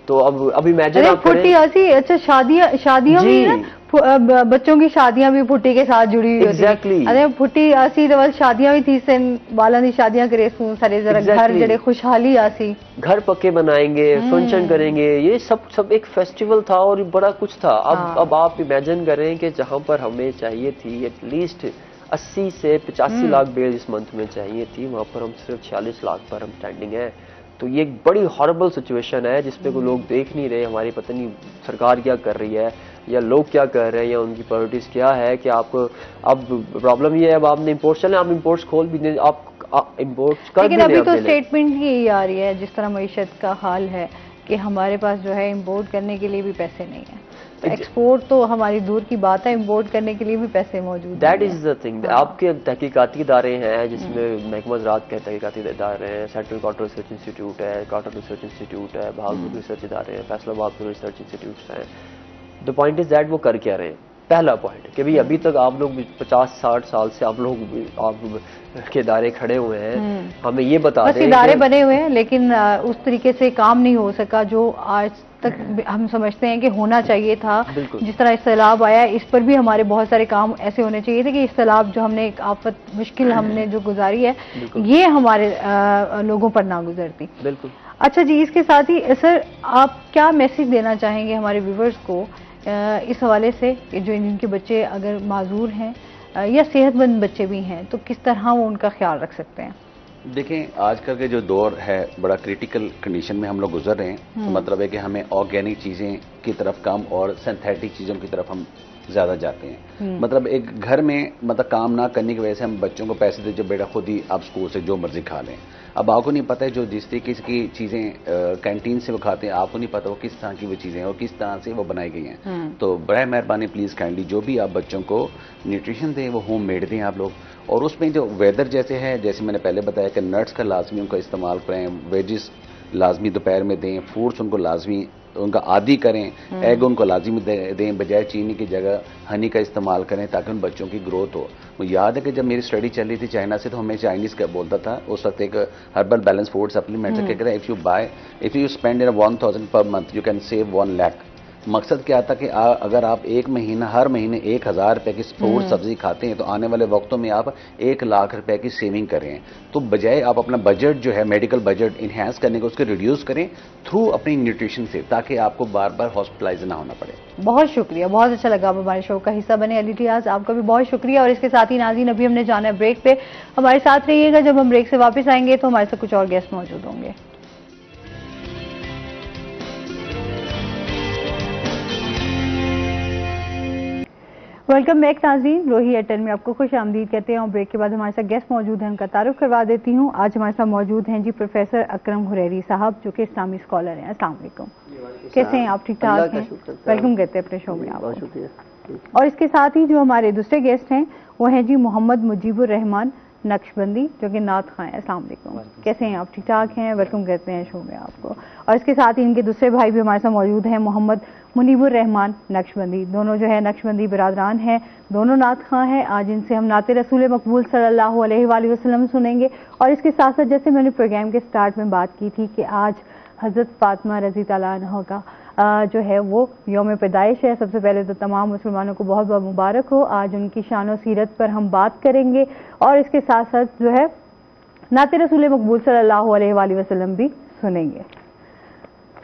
तो अब इमेजिन आप फुट्टी ऐसी, अच्छा शादियां भी ना, बच्चों की शादियां भी फुट्टी के साथ जुड़ी हुई होती। अरे फुट्टी आसी तो शादियां भी थी से बाला दी शादियां करे सारे जरा घर जड़े खुशहाली आसी, घर पक्के बनाएंगे, फंक्शन करेंगे, ये सब एक फेस्टिवल था और बड़ा कुछ था। अब आप इमेजिन करें कि जहां पर हमें चाहिए थी एटलीस्ट 80 से 85 लाख बेल इस मंथ में चाहिए थी, वहां पर हम सिर्फ 46 लाख पर हम स्टैंडिंग है। तो ये एक बड़ी हॉरेबल सिचुएशन है जिसपे को लोग देख नहीं रहे। हमारी पता नहीं सरकार क्या कर रही है या लोग क्या कर रहे हैं या उनकी प्रायोरिटीज क्या है कि आपको अब प्रॉब्लम ये है, अब आपने इम्पोर्ट चले, आप इम्पोर्ट्स खोल भी दें, आप इम्पोर्ट कर भी। लेकिन अभी तो स्टेटमेंट ही यही आ रही है, जिस तरह मईशत का हाल है कि हमारे पास जो है इम्पोर्ट करने के लिए भी पैसे नहीं है। एक्सपोर्ट तो हमारी दूर की बात है, इंपोर्ट करने के लिए भी पैसे मौजूद हैं। That is the thing. आपके तहकीकाती इदारे हैं जिसमें महकमा ज़राअत के तहकीकाती इदारे हैं, सेंट्रल कॉटन रिसर्च इंस्टीट्यूट है, कॉटन रिसर्च इंस्टीट्यूट है, भागलपुर रिसर्च इदारे हैं, फैसलाबाद रिसर्च इंस्टीट्यूट हैं। द पॉइंट इज दैट वो कर क्या रहे हैं। पहला पॉइंट कि भाई अभी तक आप लोग 50-60 साल से आप के इदारे खड़े हुए हैं, हमें ये बता दें, इदारे बने हुए हैं लेकिन उस तरीके से काम नहीं हो सका जो आज तक हम समझते हैं कि होना चाहिए था। जिस तरह इस सैलाब आया, इस पर भी हमारे बहुत सारे काम ऐसे होने चाहिए थे कि इस सैलाब जो हमने एक आफत मुश्किल हमने जो गुजारी है, ये हमारे लोगों पर ना गुजरती। बिल्कुल। अच्छा जी, इसके साथ ही सर आप क्या मैसेज देना चाहेंगे हमारे व्यूवर्स को इस हवाले से कि जो जिनके बच्चे अगर माजूर हैं या सेहतमंद बच्चे भी हैं, तो किस तरह वो उनका ख्याल रख सकते हैं? देखें, आजकल के जो दौर है बड़ा क्रिटिकल कंडीशन में हम लोग गुजर रहे हैं। तो मतलब है कि हमें ऑर्गेनिक चीज़ें की तरफ कम और सिंथेटिक चीज़ों की तरफ हम ज़्यादा जाते हैं। मतलब एक घर में मतलब काम ना करने की वजह से हम बच्चों को पैसे दे, जो बेटा खुद ही आप स्कूल से जो मर्जी खा लें। अब आपको नहीं पता है जो जिस तरीके की चीज़ें कैंटीन से वो खाते हैं, आपको नहीं पता वो किस तरह की वो चीज़ें हैं और किस तरह से वो बनाई गई हैं। तो बड़ा मेहरबानी प्लीज़ काइंडली जो भी आप बच्चों को न्यूट्रिशन दें वो होम मेड दें आप लोग। और उसमें जो वेदर जैसे है, जैसे मैंने पहले बताया कि नट्स का लाजमी उनका इस्तेमाल करें, वेजिस लाजमी दोपहर में दें, फ्रूट्स उनको लाजमी उनका आदी करें, एग उनको लाजमी दें, बजाय चीनी की जगह हनी का इस्तेमाल करें ताकि उन बच्चों की ग्रोथ हो। मुझे याद है कि जब मेरी स्टडी चल रही थी चाइना से, तो हमें चाइनीज़ का बोलता था उस वक्त एक हर्बल बैलेंस फूड सप्लीमेंट से कहते हैं if you spend 1000 per month you can save 1 lakh. मकसद क्या था कि अगर आप हर महीने 1000 रुपए की फ्रूट सब्जी खाते हैं तो आने वाले वक्तों में आप 1 लाख रुपए की सेविंग करें। तो बजाय आप अपना बजट जो है मेडिकल बजट इन्हेंस करने को उसको रिड्यूस करें थ्रू अपनी न्यूट्रिशन से, ताकि आपको बार बार हॉस्पिटलाइज ना होना पड़े। बहुत शुक्रिया, बहुत अच्छा लगा आप हमारे शो का हिस्सा बने अली रियाज, आपका भी बहुत शुक्रिया। और इसके साथ ही नाज़रीन, अभी हमने जाना है ब्रेक पे, हमारे साथ रहिएगा। जब हम ब्रेक से वापस आएंगे तो हमारे साथ कुछ और गेस्ट मौजूद होंगे। वेलकम बैक नाज़रीन, रोही एयरटेल में आपको खुश आमदीद कहते हैं। और ब्रेक के बाद हमारे साथ गेस्ट मौजूद हैं, उनका तारुफ करवा देती हूँ। आज हमारे साथ मौजूद हैं जी प्रोफेसर अकरम हुरैरी साहब, जो कि इस्लामी स्कॉलर हैं। अस्सलाम वालेकुम, कैसे हैं आप? ठीक ठाक हैं? वेलकम कहते हैं अपने शो में आपको। और इसके साथ ही जो हमारे दूसरे गेस्ट हैं वो हैं जी मोहम्मद मुजीबुर रहमान नक्शबंदी, जो कि नात खां हैं। अस्सलाम वालेकुम, कैसे हैं आप? ठीक ठाक हैं? वेलकम करते हैं शो में आपको। और इसके साथ ही इनके दूसरे भाई भी हमारे साथ मौजूद हैं, मोहम्मद मुनीबुर रहमान नक्शबंदी। दोनों जो है नक्शबंदी बिरादरान हैं, दोनों नात खां हैं। आज इनसे हम नाते रसूल मकबूल सल्लल्लाहु अलैहि वसल्लम सुनेंगे। और इसके साथ साथ जैसे मैंने प्रोग्राम के स्टार्ट में बात की थी कि आज हज़रत फातिमा रज़ी ताला अन्हा का जो है वो यौम पैदाइश है। सबसे पहले तो तमाम मुसलमानों को बहुत बहुत मुबारक हो। आज उनकी शान और सीरत पर हम बात करेंगे और इसके साथ साथ जो है नाते रसूल मकबूल सल्लल्लाहु अलैहि वसल्लम भी सुनेंगे।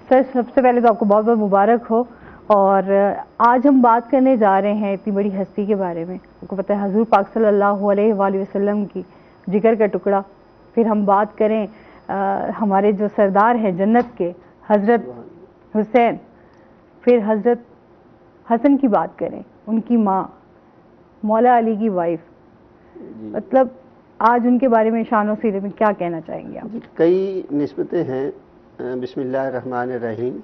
सर, सबसे पहले तो आपको बहुत बहुत मुबारक हो। और आज हम बात करने जा रहे हैं इतनी बड़ी हस्ती के बारे में। आपको पता है हजूर पाक सल्लल्लाहु अलैहि वसल्लम की जिगर का टुकड़ा। फिर हम बात करें हमारे जो सरदार हैं जन्नत के हजरत हुसैन, फिर हजरत हसन की बात करें, उनकी माँ मौला अली की वाइफ। मतलब आज उनके बारे में शान और सीरत में क्या कहना चाहेंगे आप? कई निस्बतें हैं। बिस्मिल्लाहिर्रहमानिर्रहीम।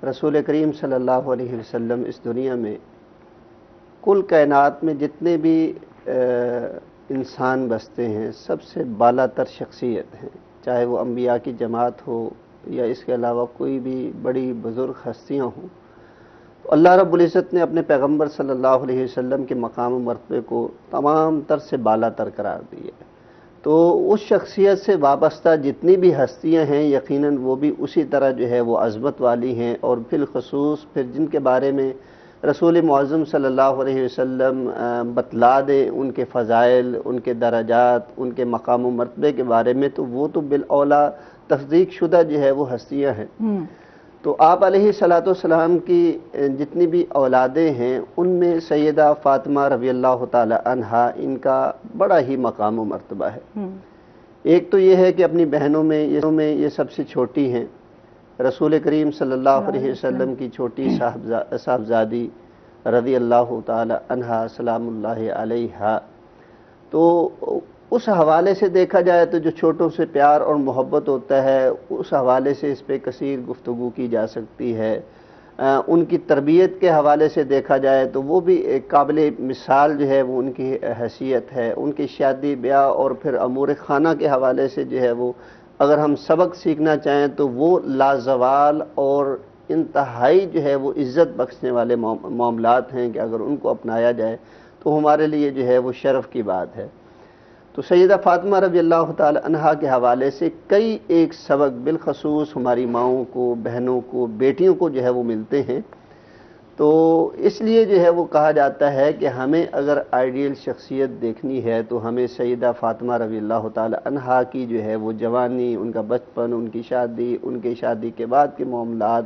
रसूल करीम सल्लल्लाहु अलैहि वसल्लम इस दुनिया में कुल कायनात में जितने भी इंसान बसते हैं सबसे बालातर शख्सियत हैं, चाहे वो अम्बिया की जमात हो या इसके अलावा कोई भी बड़ी बुजुर्ग हस्तियाँ हों। तो अल्लाह रब्बुल इज़्ज़त ने अपने पैगम्बर सल्लल्लाहु अलैहि वसल्लम के मकाम व मर्तबे को तमाम तर से बालातर करार दिया। तो उस शख्सियत से वाबस्ता जितनी भी हस्तियाँ हैं यकीनन वो भी उसी तरह जो है वो अज़मत वाली हैं। और बिलख़ुसूस फिर जिनके बारे में रसूल मुअज़्ज़म सल्लल्लाहु अलैहि वसल्लम बतला दे उनके फ़ज़ाइल, उनके दराजात, उनके मकाम व मर्तबे के बारे में, तो वो तो बिलऔला तस्दीक शुदा जो है वो हस्तियाँ हैं। तो आप अलैहिस्सलातु वस्सलाम की जितनी भी औलादें हैं उनमें सैयदा फ़ातिमा रज़ियल्लाहु ताला अन्हा इनका बड़ा ही मकाम व मर्तबा है। एक तो ये है कि अपनी बहनों में ये सबसे छोटी हैं। रसूल करीम सल्लल्लाहु अलैहि वसल्लम की छोटी साहबजादी रज़ियल्लाहु ताला अन्हा सलामुल्लाहि अलैहा। तो उस हवाले से देखा जाए तो जो छोटों से प्यार और मोहब्बत होता है उस हवाले से इस पर कसीर गुफ्तगू की जा सकती है। उनकी तरबियत के हवाले से देखा जाए तो वो भी एक काबिल मिसाल जो है वो उनकी हैसियत है। उनकी शादी ब्याह और फिर अमूर खाना के हवाले से जो है वो अगर हम सबक सीखना चाहें तो वो लाजवाल और इंतहाई जो है वो इज़्ज़त बख्शने वाले मामलात हैं कि अगर उनको अपनाया जाए तो हमारे लिए जो है वो शर्फ़ की बात है। तो सैयदा फ़ातिमा रज़ियल्लाहु ताला अन्हा के हवाले से कई एक सबक बिलख़ुसूस हमारी माओं को, बहनों को, बेटियों को जो है वो मिलते हैं। तो इसलिए जो है वो कहा जाता है कि हमें अगर आइडियल शख्सियत देखनी है तो हमें सैयदा फ़ातिमा रज़ियल्लाहु ताला अन्हा की जो है वो जवानी, उनका बचपन, उनकी शादी, उनके शादी के बाद के मामलात,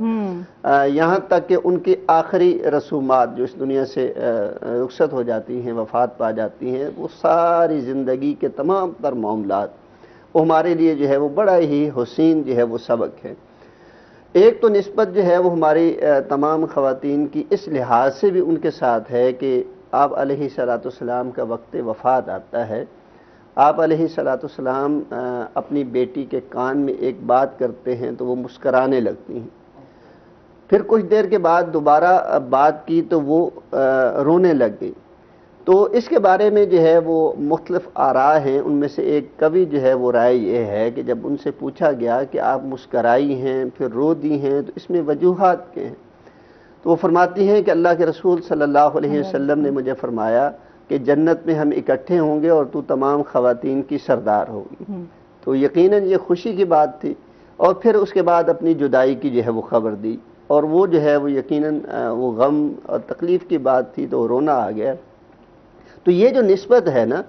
यहाँ तक कि उनकी आखिरी रसूमात जो इस दुनिया से रुखसत हो जाती हैं, वफ़ात पा जाती हैं, वो सारी ज़िंदगी के तमाम तर मामलात वो हमारे लिए जो है वो बड़ा ही हुसैन जो है वो सबक है। एक तो निस्बत जो है वो हमारी तमाम ख़वातीन की इस लिहाज से भी उनके साथ है कि आप अलैहिस्सलाम का वक्त वफ़ात आता है, आप अलैहिस्सलाम अपनी बेटी के कान में एक बात करते हैं तो वो मुस्कराने लगती हैं। फिर कुछ देर के बाद दोबारा बात की तो वो रोने लग गई। तो इसके बारे में जो है वो मुख्तलिफ आरा हैं। उनमें से एक कवि जो है वो राय ये है कि जब उनसे पूछा गया कि आप मुस्कराई हैं फिर रो दी हैं तो इसमें वजूहात के हैं, तो वो फरमाती हैं कि अल्लाह के रसूल सल्लल्लाहु अलैहि वसल्लम ने मुझे फरमाया कि जन्नत में हम इकट्ठे होंगे और तू तमाम ख़वातीन की सरदार होगी। तो यकीनन ये खुशी की बात थी। और फिर उसके बाद अपनी जुदाई की जो है वो ख़बर दी और वो जो है वो यकीनन वो गम और तकलीफ़ की बात थी तो रोना आ गया। तो ये जो निस्बत है ना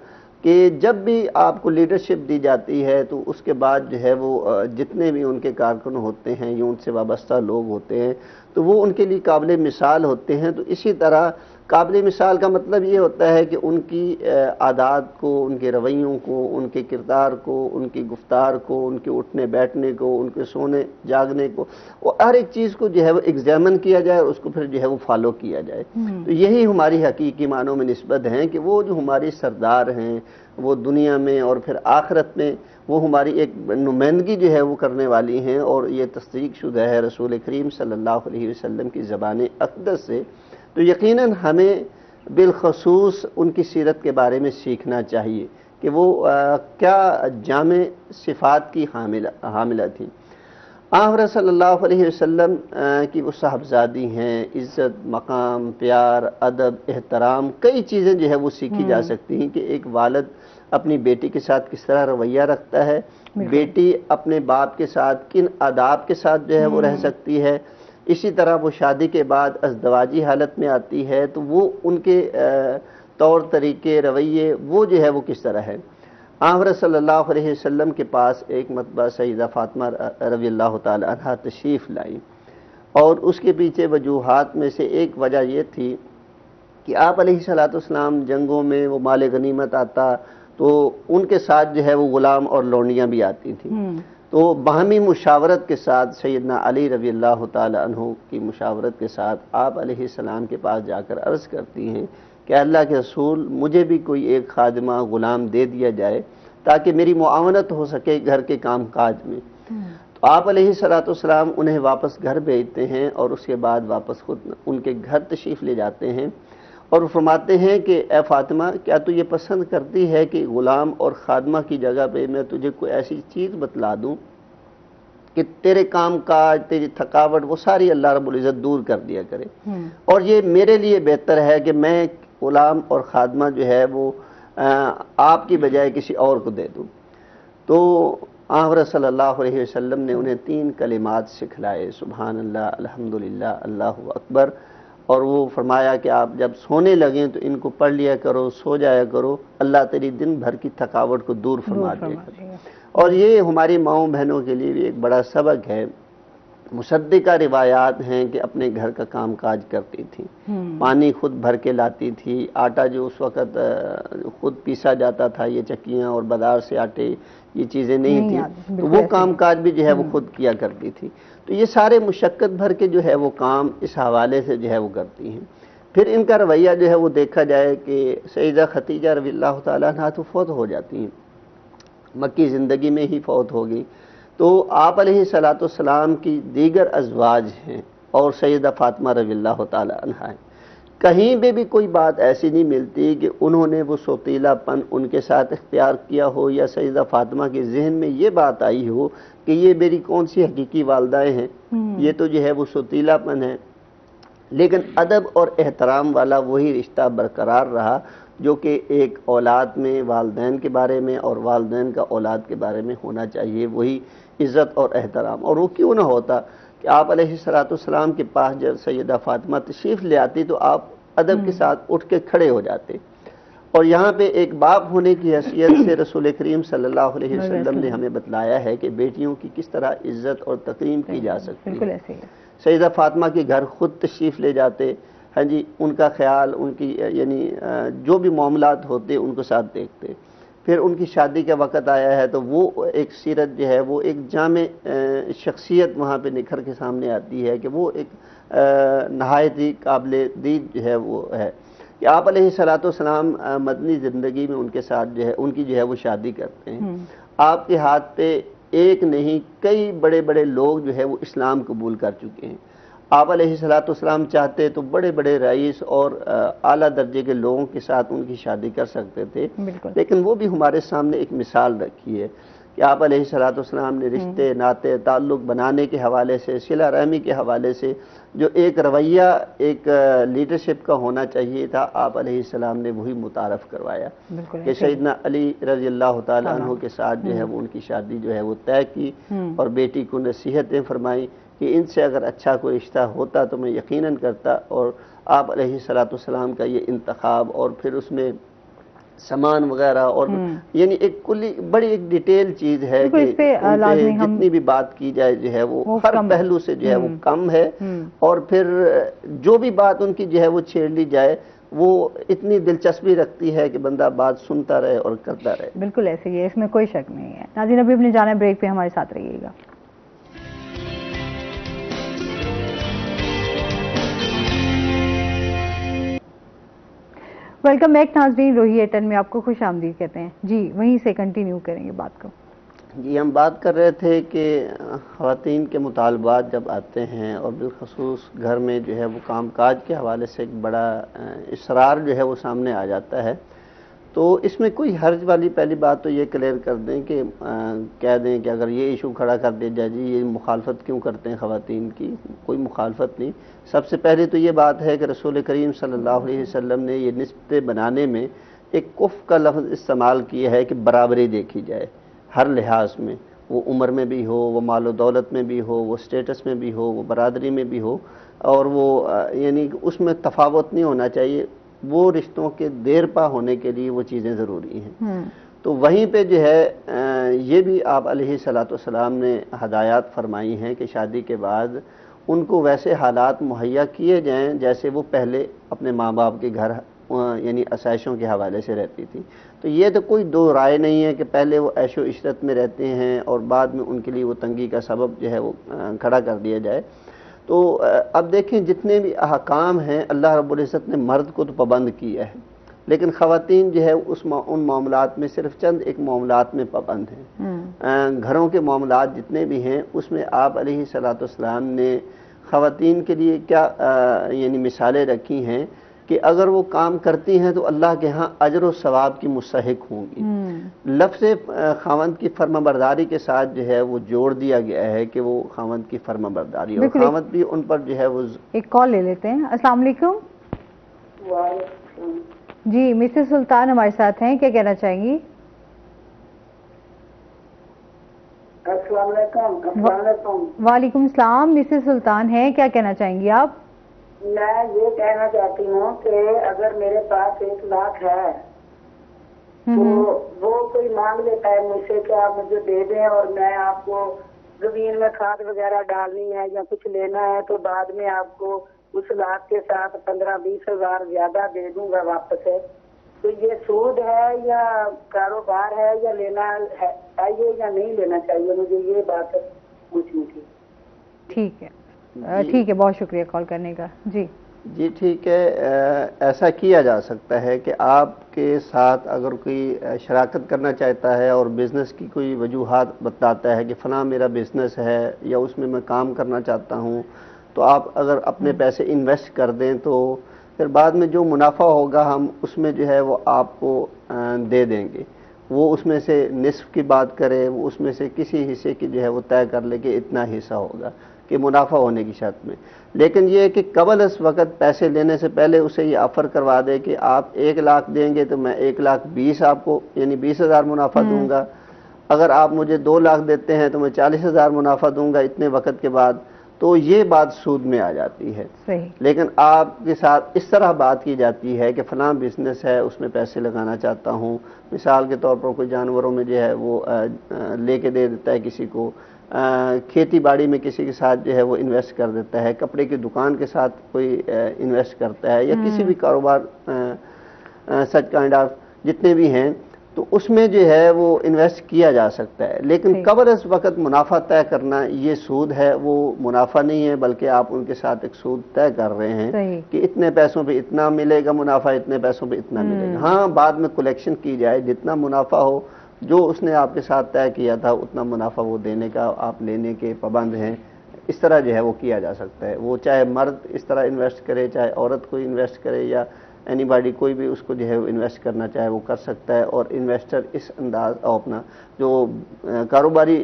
कि जब भी आपको लीडरशिप दी जाती है तो उसके बाद जो है वो जितने भी उनके कारकुन होते हैं या उनसे वाबस्ता लोग होते हैं तो वो उनके लिए काबिल मिसाल होते हैं। तो इसी तरह काबिल मिसाल का मतलब ये होता है कि उनकी आदात को, उनके रवैयों को, उनके किरदार को, उनकी गुफ्तार को, उनके उठने बैठने को, उनके सोने जागने को, वो हर एक चीज़ को जो है वो एग्जामिन किया जाए और उसको फिर जो है वो फॉलो किया जाए। तो यही हमारी हकीकी मानों में निस्बत है कि वो जो हमारी सरदार हैं वो दुनिया में और फिर आखिरत में वो हमारी एक नुमाइंदगी जो है वो करने वाली हैं। और ये तस्दीक शुदा है रसूल करीम सल्लल्लाहु अलैहि वसल्लम की ज़बान अक़दस से तो यकीनन हमें बिलखसूस उनकी सीरत के बारे में सीखना चाहिए कि वो क्या जामे सिफ़ात की हामिला थी। आक़ा सल्लल्लाहु अलैहि वसल्लम की वो साहबजादी हैं, इज़्ज़त, मकाम, प्यार, अदब, एहतराम, कई चीज़ें जो है वो सीखी जा सकती हैं कि एक वालिद अपनी बेटी के साथ किस तरह रवैया रखता है, बेटी अपने बाप के साथ किन आदाब के साथ जो है वो रह सकती है। इसी तरह वो शादी के बाद अज़दवाजी हालत में आती है तो वो उनके तौर तरीके, रवैये वो जो है वो किस तरह है। आक़ा सल्लल्लाहु अलैहि वसल्लम के पास एक मरतबा सईदा फ़ातिमा रज़ियल्लाहु ताला अन्हा तशरीफ़ लाई और उसके पीछे वजूहात में से एक वजह ये थी कि आप अलैहिस्सलाम जंगों में वो माल गनीमत आता तो उनके साथ जो है वो गुलाम और लौंडियाँ भी आती थी। तो बाहमी मुशावरत के साथ सैयदना अली रज़ियल्लाहु ताला अन्हु की मुशावरत के साथ आप अलैहिस्सलाम के पास जाकर अर्ज़ करती हैं कि अल्लाह के रसूल, मुझे भी कोई एक खादिमा गुलाम दे दिया जाए ताकि मेरी मुआवनत हो सके घर के काम काज में। तो आप अलैहिस्सलाम उन्हें वापस घर भेजते हैं और उसके बाद वापस खुद उनके घर तशरीफ़ ले जाते हैं और फरमाते हैं कि ए फ़ातिमा, क्या तू ये पसंद करती है कि ग़ुलाम और खादमा की जगह पे मैं तुझे कोई ऐसी चीज़ बतला दूँ कि तेरे काम काज, तेरी थकावट वो सारी अल्लाह रब्बुल इज़्ज़त दूर कर दिया करे और ये मेरे लिए बेहतर है कि मैं ग़ुलाम और खादमा जो है वो आपकी बजाय किसी और को दे दूँ। तो आक़ा सल्लल्लाहु अलैहि वसल्लम ने उन्हें 3 कलिमात सिखलाए, सुभान अल्लाह, अल्हम्दुलिल्लाह, अल्लाहु अकबर, और वो फरमाया कि आप जब सोने लगें तो इनको पढ़ लिया करो, सो जाया करो, अल्लाह तेरी दिन भर की थकावट को दूर फरमा देगा। और ये हमारी माओ बहनों के लिए भी एक बड़ा सबक है। मुसद्दिका रिवायात हैं कि अपने घर का काम काज करती थी, पानी खुद भर के लाती थी, आटा जो उस वक़्त खुद पीसा जाता था, ये चक्कियाँ और बाज़ार से आटे ये चीज़ें नहीं थी, तो वो काम काज भी जो है वो खुद किया करती थी। तो ये सारे मुशक्क़त भर के जो है वो काम इस हवाले से जो है वो करती हैं। फिर इनका रवैया जो है वो देखा जाए कि सईदा खतीजा रज़ियल्लाहु ताला अन्हा तो फौत हो जाती हैं, मक्की ज़िंदगी में ही फौत हो गई। तो आप अलैहिस्सलाम की दीगर अज़वाज हैं और सैयदा फ़ातिमा रज़ियल्लाहु ताला अन्हा हैं, कहीं पे भी कोई बात ऐसी नहीं मिलती कि उन्होंने वो सोतीलापन उनके साथ इख्तियार किया हो या सैयदा फ़ातिमा के जहन में ये बात आई हो कि ये मेरी कौन सी हकीकी वालदाएँ हैं, ये तो जो है वो सोतीलापन है। लेकिन अदब और एहतराम वाला वही रिश्ता बरकरार रहा जो कि एक औलाद में वालदैन के बारे में और वालदैन का औलाद के बारे में होना चाहिए, वही इज़्ज़त और एहतराम। और वो क्यों ना होता कि आप अलैहिस्सलाम के पास जब सैयदा फ़ातिमा तशरीफ़ ले आती तो आप अदब के साथ उठ के खड़े हो जाते। और यहाँ पे एक बाप होने की हैसियत से रसूल करीम सल्लल्लाहु अलैहि वसल्लम ने हमें बतलाया है कि बेटियों की किस तरह इज़्ज़त और तकरीम की जा सकती है। सैयदा फ़ातिमा के घर खुद तशरीफ़ ले जाते, हाँ जी, उनका ख्याल, उनकी यानी जो भी मामलात होते उनको साथ देखते। फिर उनकी शादी का वक़्त आया है तो वो एक सीरत जो है वो एक जामे शख्सियत वहाँ पे निखर के सामने आती है कि वो एक नहायत ही काबिल दीद जो है वो है कि आप अलैहिस्सलाम मदनी ज़िंदगी में उनके साथ जो है उनकी जो है वो शादी करते हैं। आपके हाथ पे एक नहीं कई बड़े बड़े लोग जो है वो इस्लाम कबूल कर चुके हैं। आप अलैहिस्सलाम चाहते तो बड़े बड़े रईस और आला दर्जे के लोगों के साथ उनकी शादी कर सकते थे, लेकिन वो भी हमारे सामने एक मिसाल रखी है कि आप अलैहिस्सलाम ने रिश्ते नाते ताल्लुक़ बनाने के हवाले से, सिला रहमी के हवाले से जो एक रवैया एक लीडरशिप का होना चाहिए था, आप अलैहिस्सलाम ने वही मुतारफ़ करवाया कि सैयदना अली रज़ियल्लाहु ताला अन्हु के साथ जो है वो उनकी शादी जो है वो तय की और बेटी को नसीहतें फरमाई कि इनसे अगर अच्छा कोई रिश्ता होता तो मैं यकीनन करता। और आप अलैहिस्सलाम का ये इंतखाब और फिर उसमें सामान वगैरह और यानी एक कुल्ली बड़ी एक डिटेल चीज़ है कि जितनी भी बात की जाए जो है वो हर पहलू से जो है वो कम है। और फिर जो भी बात उनकी जो है वो छेड़ ली जाए वो इतनी दिलचस्पी रखती है कि बंदा बात सुनता रहे और करता रहे। बिल्कुल ऐसे ही है, इसमें कोई शक नहीं है। नाज़रीन, अभी अपने जाना ब्रेक पे, हमारे साथ रहिएगा। वेलकम बैक नाज़रीन, रोही एटन में आपको खुश आमदीद कहते हैं। जी, वहीं से कंटिन्यू करेंगे बात को। जी, हम बात कर रहे थे कि ख़वातीन के मुतालबात जब आते हैं और बिलखसूस घर में जो है वो कामकाज के हवाले से एक बड़ा इसरार जो है वो सामने आ जाता है, तो इसमें कोई हर्ज वाली पहली बात तो ये क्लियर कर दें कि कह दें कि अगर ये इशू खड़ा कर दिया जाए जी ये मुखालफत क्यों करते हैं ख़वातीन की, कोई मुखालफत नहीं। सबसे पहले तो ये बात है कि रसूल करीम सल्लल्लाहु अलैहि वसल्लम ने ये निस्बतें बनाने में एक कुफ़ का लफ्ज़ इस्तेमाल किया है कि बराबरी देखी जाए हर लिहाज में, वो उम्र में भी हो, वो मालो दौलत में भी हो, वो स्टेटस में भी हो, वो बरादरी में भी हो, और वो यानी उसमें तफावत नहीं होना चाहिए। वो रिश्तों के देर पा होने के लिए वो चीज़ें ज़रूरी हैं। तो वहीं पे जो है ये भी आप अलैहिस्सलाम ने हदायत फरमाई हैं कि शादी के बाद उनको वैसे हालात मुहैया किए जाएं जैसे वो पहले अपने माँ बाप के घर यानी आसाइशों के हवाले से रहती थी। तो ये तो कोई दो राय नहीं है कि पहले वो ऐशो इशरत में रहते हैं और बाद में उनके लिए वो तंगी का सबब जो है वो खड़ा कर दिया जाए। तो अब देखें जितने भी अहकाम हैं अल्लाह रब्बुल इज़्ज़त ने मर्द को तो पाबंद किया है, लेकिन ख़वातीन जो है उन मामलात में सिर्फ चंद एक मामलात में पाबंद हैं। घरों के मामलात जितने भी हैं उसमें आप अलैहिस्सलाम ने ख़वातीन के लिए क्या यानी मिसालें रखी हैं कि अगर वो काम करती हैं तो अल्लाह के यहाँ अजर और सवाब की मुस्तहिक होंगी। लफ्ज़ खावंद की फर्माबरदारी के साथ जो है वो जोड़ दिया गया है कि वो खावंद की फर्माबरदारी, और खावंद भी उन पर जो है वो। एक कॉल ले लेते हैं। अस्सलाम वालेकुम। जी, मिसेस सुल्तान हमारे साथ हैं, क्या कहना चाहेंगी? वालेकुम सलाम, मिसेस सुल्तान है, क्या कहना चाहेंगी आप? मैं ये कहना चाहती हूँ कि अगर मेरे पास 1 लाख है तो वो कोई मांग लेता है मुझसे कि आप मुझे दे दें और मैं आपको जमीन में खाद वगैरह डालनी है या कुछ लेना है तो बाद में आपको उस लाख के साथ 15-20 हज़ार ज्यादा दे दूंगा वापस है, तो ये सूद है या कारोबार है या लेना है चाहिए या नहीं लेना चाहिए, मुझे ये बात पूछनी थी। ठीक है, ठीक है, बहुत शुक्रिया कॉल करने का। जी ठीक है। ऐसा किया जा सकता है कि आपके साथ अगर कोई शराकत करना चाहता है और बिज़नेस की कोई वजूहात बताता है कि फ़लाँ मेरा बिज़नेस है या उसमें मैं काम करना चाहता हूँ, तो आप अगर अपने पैसे इन्वेस्ट कर दें तो फिर बाद में जो मुनाफा होगा हम उसमें जो है वो आपको दे देंगे। वो उसमें से निस्फ की बात करे, वो उसमें से किसी हिस्से की जो है वो तय कर ले कि इतना हिस्सा होगा कि मुनाफा होने की शर्त में। लेकिन ये है कि कबल इस वक्त पैसे लेने से पहले उसे ये ऑफर करवा दे कि आप 1 लाख देंगे तो मैं 1,20,000 आपको यानी 20,000 मुनाफा दूंगा, अगर आप मुझे 2 लाख देते हैं तो मैं 40,000 मुनाफा दूंगा इतने वक्त के बाद, तो ये बात सूद में आ जाती है। लेकिन आपके साथ इस तरह बात की जाती है कि फलां बिजनेस है उसमें पैसे लगाना चाहता हूँ, मिसाल के तौर पर कोई जानवरों में जो है वो लेके दे देता है किसी को, खेती बाड़ी में किसी के साथ जो है वो इन्वेस्ट कर देता है, कपड़े की दुकान के साथ कोई इन्वेस्ट करता है या किसी भी कारोबार सच काइंड ऑफ जितने भी हैं, तो उसमें जो है वो इन्वेस्ट किया जा सकता है। लेकिन कबर इस वक्त मुनाफा तय करना ये सूद है, वो मुनाफा नहीं है, बल्कि आप उनके साथ एक सूद तय कर रहे हैं कि इतने पैसों पे इतना मिलेगा मुनाफा, इतने पैसों पे इतना मिलेगा। हाँ, बाद में कलेक्शन की जाए, जितना मुनाफा हो जो उसने आपके साथ तय किया था उतना मुनाफा वो देने का आप लेने के पाबंद हैं। इस तरह जो है वो किया जा सकता है। वो चाहे मर्द इस तरह इन्वेस्ट करे, चाहे औरत कोई इन्वेस्ट करे, या एनीबॉडी कोई भी उसको जो है वो इन्वेस्ट करना चाहे वो कर सकता है। और इन्वेस्टर इस अंदाज अपना जो कारोबारी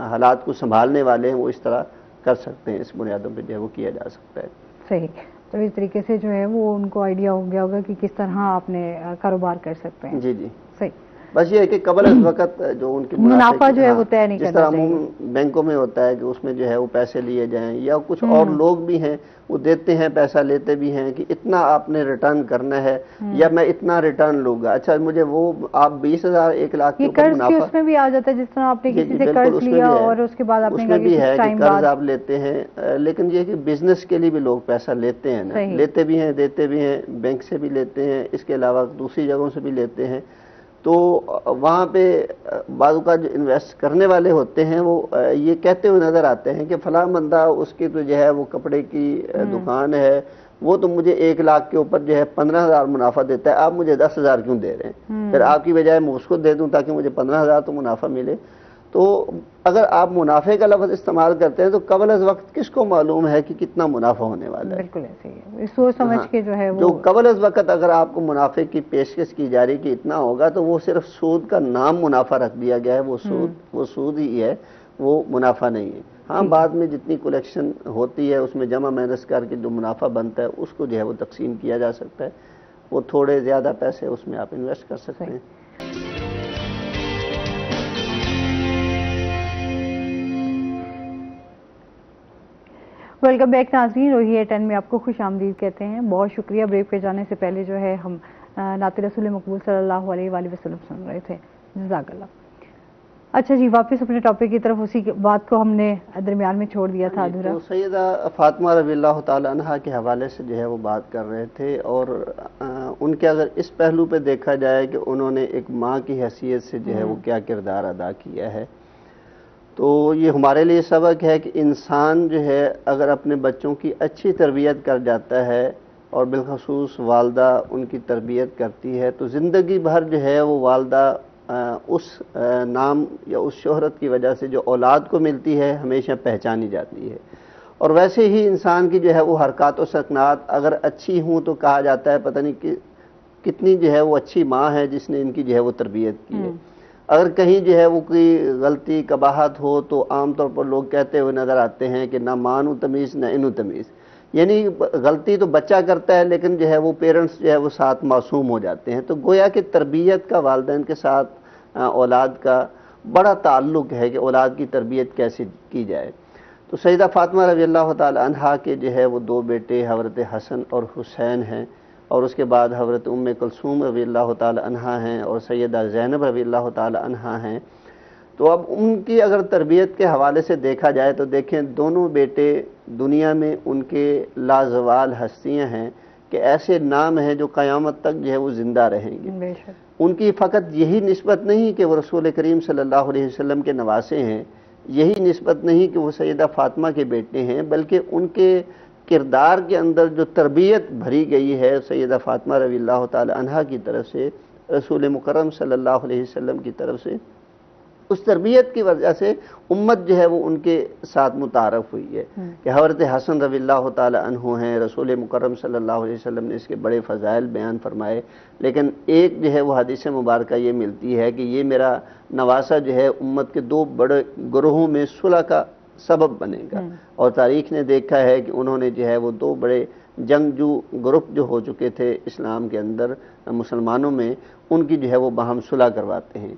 हालात को संभालने वाले हैं वो इस तरह कर सकते हैं, इस बुनियादों पर जो है वो किया जा सकता है। सही, तो इस तरीके से जो है वो उनको आइडिया हो गया होगा कि किस तरह आपने कारोबार कर सकते हैं। जी जी सही। बस ये है कि कबल इस वक्त जो उनकी मुनाफा जो है वो तय नहीं करना चाहिए। जिस तरह बैंकों में होता है कि उसमें जो है वो पैसे लिए जाएं, या कुछ और लोग भी हैं वो देते हैं पैसा लेते भी हैं कि इतना आपने रिटर्न करना है या मैं इतना रिटर्न लूंगा। अच्छा, मुझे वो आप 20,000 1 लाख के ऊपर मुनाफा, उसमें भी आ जाता है जिस तरह आपने किसी से कर्ज लिया और उसके बाद आपने उसमें भी है कि कर्ज आप लेते हैं। लेकिन ये कि बिजनेस के लिए भी लोग पैसा लेते हैं ना, लेते भी हैं, देते भी हैं, बैंक से भी लेते हैं, इसके अलावा दूसरी जगहों से भी लेते हैं। तो वहाँ पे बाज़ का जो इन्वेस्ट करने वाले होते हैं वो ये कहते हुए नज़र आते हैं कि फलां बंदा उसकी तो जो है वो कपड़े की दुकान है, वो तो मुझे 1 लाख के ऊपर जो है 15,000 मुनाफा देता है, आप मुझे 10,000 क्यों दे रहे हैं? फिर आपकी बजाय मैं उसको दे दूं ताकि मुझे 15,000 तो मुनाफा मिले। तो अगर आप मुनाफे का लफ्ज़ इस्तेमाल करते हैं तो कबल अज़ वक्त किसको मालूम है कि कितना मुनाफा होने वाला है? बिल्कुल ऐसे ही है, सोच समझ के जो है वो जो कबल अज़ वक्त अगर आपको मुनाफे की पेशकश की जा रही कि इतना होगा, तो वो सिर्फ सूद का नाम मुनाफा रख दिया गया है। वो सूद ही है, वो मुनाफा नहीं है। हाँ, बाद में जितनी कलेक्शन होती है उसमें जमा माइनस करके जो मुनाफा बनता है उसको जो है वो तकसीम किया जा सकता है। वो थोड़े ज़्यादा पैसे उसमें आप इन्वेस्ट कर सकते हैं। वेलकम बैक नाज़रीन, रोही एटन में आपको खुश आमदीद कहते हैं। बहुत शुक्रिया। ब्रेक पे जाने से पहले जो है हम नाते रसूल मकबूल सल्लल्लाहु अलैहि वसल्लम सुन रहे थे। जज़ाकल्लाह। अच्छा जी, वापस अपने टॉपिक की तरफ। उसी बात को हमने दरमियान में छोड़ दिया था अधूरा। तो सैयदा फातिमा रज़ियल्लाहु ताला अन्हा के हवाले से जो है वो बात कर रहे थे, और उनके अगर इस पहलू पे देखा जाए कि उन्होंने एक माँ की हैसियत से जो है वो क्या किरदार अदा किया है, तो ये हमारे लिए सबक है कि इंसान जो है अगर अपने बच्चों की अच्छी तरबियत कर जाता है और बिलखसूस वालदा उनकी तरबियत करती है, तो ज़िंदगी भर जो है वो वालदा उस नाम या उस शोहरत की वजह से जो औलाद को मिलती है हमेशा पहचानी जाती है। और वैसे ही इंसान की जो है वो हरकत व सकनात अगर अच्छी हूँ तो कहा जाता है पता नहीं कि कितनी जो है वो अच्छी माँ है जिसने इनकी जो है वो तरबियत की है। अगर कहीं जो है वो कोई गलती कबाहत हो तो आमतौर पर लोग कहते हुए नज़र आते हैं कि ना मानू तमीज़ ना इनू तमीज़, यानी गलती तो बच्चा करता है लेकिन जो है वो पेरेंट्स जो है वो साथ मासूम हो जाते हैं। तो गोया कि तरबियत का वालिदैन के साथ औलाद का बड़ा ताल्लुक़ है कि औलाद की तरबियत कैसे की जाए। तो सैयदा फातिमा रज़ियल्लाहु ताला अन्हा के जो है वो 2 बेटे हज़रत हसन और हुसैन हैं, और उसके बाद हज़रत उम्मे कुलसूम रज़ियल्लाहु ताला अन्हा हैं और सैयदा ज़ैनब रज़ियल्लाहु ताला अन्हा हैं। तो अब उनकी अगर तरबियत के हवाले से देखा जाए तो देखें, दोनों बेटे दुनिया में उनके लाजवाल हस्तियाँ हैं कि ऐसे नाम हैं जो क़यामत तक जो है वो ज़िंदा रहेंगे। उनकी फ़कत यही निस्बत नहीं कि वो रसूल करीम सल्लल्लाहु अलैहि वसल्लम के नवासे हैं, यही निस्बत नहीं कि वो सैयदा फातिमा के बेटे हैं, बल्कि उनके किरदार के अंदर जो तरबियत भरी गई है सैयदा फातिमा रज़ियल्लाहु ताला अन्हा की तरफ से, रसूल मुकर्रम सल्लल्लाहु अलैहि वसल्लम की तरफ से, उस तरबियत की वजह से उम्मत जो है वो उनके साथ मुतारफ़ हुई है कि हज़रत हसन रज़ियल्लाहु ताला अन्हु हैं। रसूल मुकर्रम सल्लल्लाहु अलैहि वसल्लम ने इसके बड़े फ़ज़ाइल बयान फरमाए, लेकिन एक जो है वो हदीस मुबारका ये मिलती है कि ये मेरा नवासा जो है उम्मत के 2 बड़े ग्रोहों में सुलह का सबब बनेगा। और तारीख़ ने देखा है कि उन्होंने जो है वो 2 बड़े जंगजू ग्रुप जो हो चुके थे इस्लाम के अंदर मुसलमानों में, उनकी जो है वो बाहम सुलह करवाते हैं।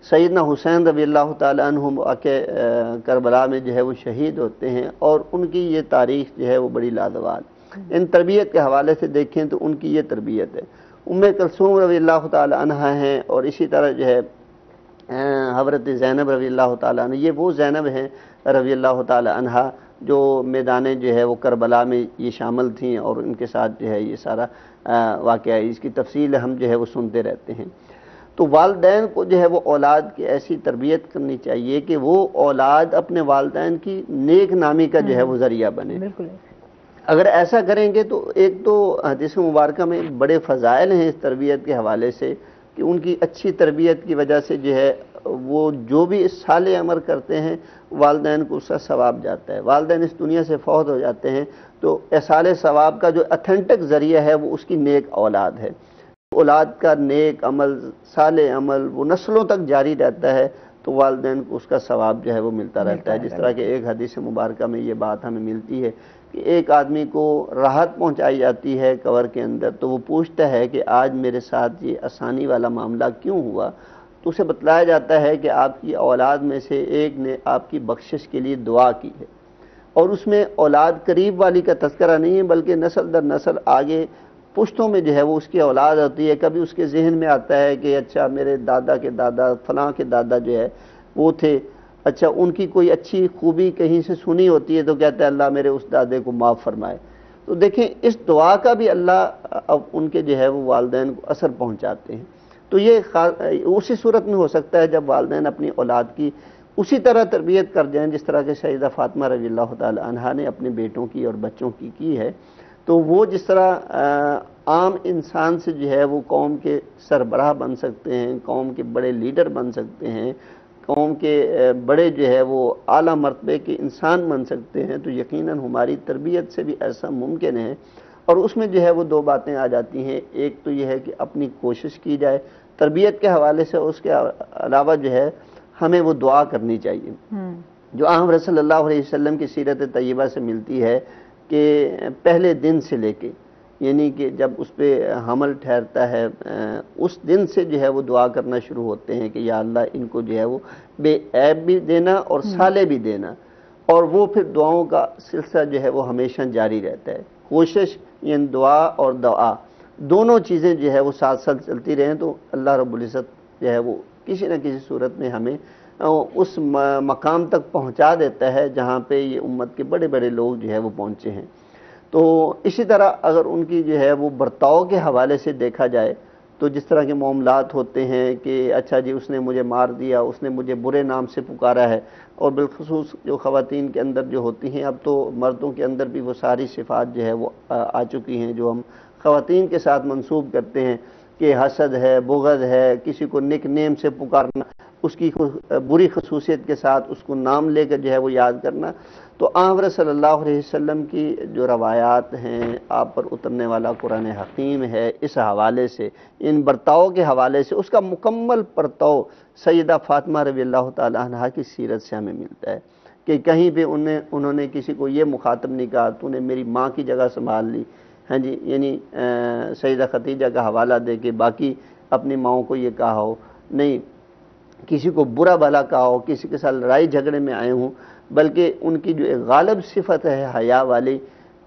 सैयदना हुसैन रज़ियल्लाहु ताला अन्हु के करबला में जो है वो शहीद होते हैं, और उनकी ये तारीख़ जो है वो बड़ी लाजवाब। इन तरबियत के हवाले से देखें तो उनकी ये तरबियत है। उम्मे कुलसूम रज़ियल्लाहु ताला अन्हा हैं, और इसी तरह जो है हज़रत ज़ैनब रज़ियल्लाहु ताला अन्हा, ये वो ज़ैनब हैं रज़ियल्लाहु ताला अन्हा जो मैदान जो है वो करबला में ये शामिल थी, और उनके साथ जो है ये सारा वाक़या, इसकी तफसील हम जो है वो सुनते रहते हैं। तो वालिदैन को जो है वो औलाद की ऐसी तरबियत करनी चाहिए कि वो औलाद अपने वालिदैन की नेक नामी का जो है वो ज़रिया बने। बिल्कुल। अगर ऐसा करेंगे तो एक तो हदीस मुबारक में बड़े फ़ज़ाइल हैं इस तरबियत के हवाले से कि उनकी अच्छी तरबियत की वजह से जो है वो जो भी साले अमल करते हैं वालिदैन को उसका सवाब जाता है। वालिदैन इस दुनिया से फौत हो जाते हैं तो एसाले सवाब का जो अथेंटिक ज़रिया है वो उसकी नेक औलाद है। औलाद का नेक अमल, साले अमल वो नस्लों तक जारी रहता है, तो वालिदैन को उसका सवाब जो है वो मिलता रहता है। जिस तरह के एक हदीस मुबारक में ये बात हमें मिलती है कि एक आदमी को राहत पहुंचाई जाती है कब्र के अंदर, तो वो पूछता है कि आज मेरे साथ ये आसानी वाला मामला क्यों हुआ, तो उसे बतलाया जाता है कि आपकी औलाद में से एक ने आपकी बख्शिश के लिए दुआ की है। और उसमें औलाद करीब वाली का तज़किरा नहीं है, बल्कि नस्ल दर नस्ल आगे पुश्तों में जो है वो उसकी औलाद होती है। कभी उसके जहन में आता है कि अच्छा मेरे दादा के दादा फलां के दादा जो है वो थे, अच्छा उनकी कोई अच्छी खूबी कहीं से सुनी होती है तो कहता है अल्लाह मेरे उस दादे को माफ़ फरमाए। तो देखें इस दुआ का भी अल्लाह अब उनके जो है वो वालिदैन को असर पहुँचाते हैं। तो ये उसी सूरत में हो सकता है जब वालिदैन अपनी औलाद की उसी तरह तरबियत कर जाएँ जिस तरह के सैयदा फातिमा रज़ियल्लाहु ताला अन्हा ने अपने बेटों की और बच्चों की है। तो वो जिस तरह आम इंसान से जो है वो कौम के सरबराह बन सकते हैं, कौम के बड़े लीडर बन सकते हैं, कौम के बड़े जो है वो आला मर्तबे के इंसान बन सकते हैं, तो यकीनन हमारी तरबियत से भी ऐसा मुमकिन है। और उसमें जो है वो दो बातें आ जाती हैं। एक तो यह है कि अपनी कोशिश की जाए तरबियत के हवाले से, उसके अलावा जो है हमें वो दुआ करनी चाहिए जो आम रसूल सल्लल्लाहु अलैहि वसल्लम की सीरत तय्यबा से मिलती है कि पहले दिन से लेके, यानी कि जब उस पर हमल ठहरता है उस दिन से जो है वो दुआ करना शुरू होते हैं कि या अल्लाह इनको जो है वो बेऐब भी देना और साले भी देना। और वो फिर दुआओं का सिलसिला जो है वो हमेशा जारी रहता है। कोशिश यानी दुआ और दुआ दोनों चीज़ें जो है वो साथ साथ चलती रहें तो अल्लाह रब्बुल इज़्ज़त जो है वो किसी न किसी सूरत में हमें उस मकाम तक पहुंचा देता है जहां पे ये उम्मत के बड़े बड़े लोग जो है वो पहुंचे हैं। तो इसी तरह अगर उनकी जो है वो बर्ताव के हवाले से देखा जाए तो जिस तरह के मामलात होते हैं कि अच्छा जी उसने मुझे मार दिया, उसने मुझे बुरे नाम से पुकारा है, और बिलखुसूस जो ख़वातीन के अंदर जो होती हैं, अब तो मर्दों के अंदर भी वो सारी सिफ़ात जो है वो आ चुकी हैं जो हम ख़वातीन के साथ मंसूब करते हैं कि हसद है, बुग़्ज़ है, किसी को निक नेम से पुकारना, उसकी बुरी खसूसियत के साथ उसको नाम लेकर जो है वो याद करना। तो आक़ा सल्लल्लाहु अलैहि वसल्लम की जो रवायात हैं, आप पर उतरने वाला कुरान हकीम है, इस हवाले से, इन बर्ताव के हवाले से उसका मुकम्मल बर्ताव सैयदा फ़ातिमा रज़ियल्लाहु ताला अन्हा की सीरत से हमें मिलता है कि कहीं भी उन्होंने किसी को ये मुखातब नहीं कहा तूने मेरी माँ की जगह संभाल ली, हाँ जी, यानी सैयदा खतीजा का हवाला दे के बाकी अपनी माओं को ये कहा हो, नहीं किसी को बुरा भला कहा हो, किसी के साथ लड़ाई झगड़े में आए हों, बल्कि उनकी जो एक गालिब सिफत है हया वाली,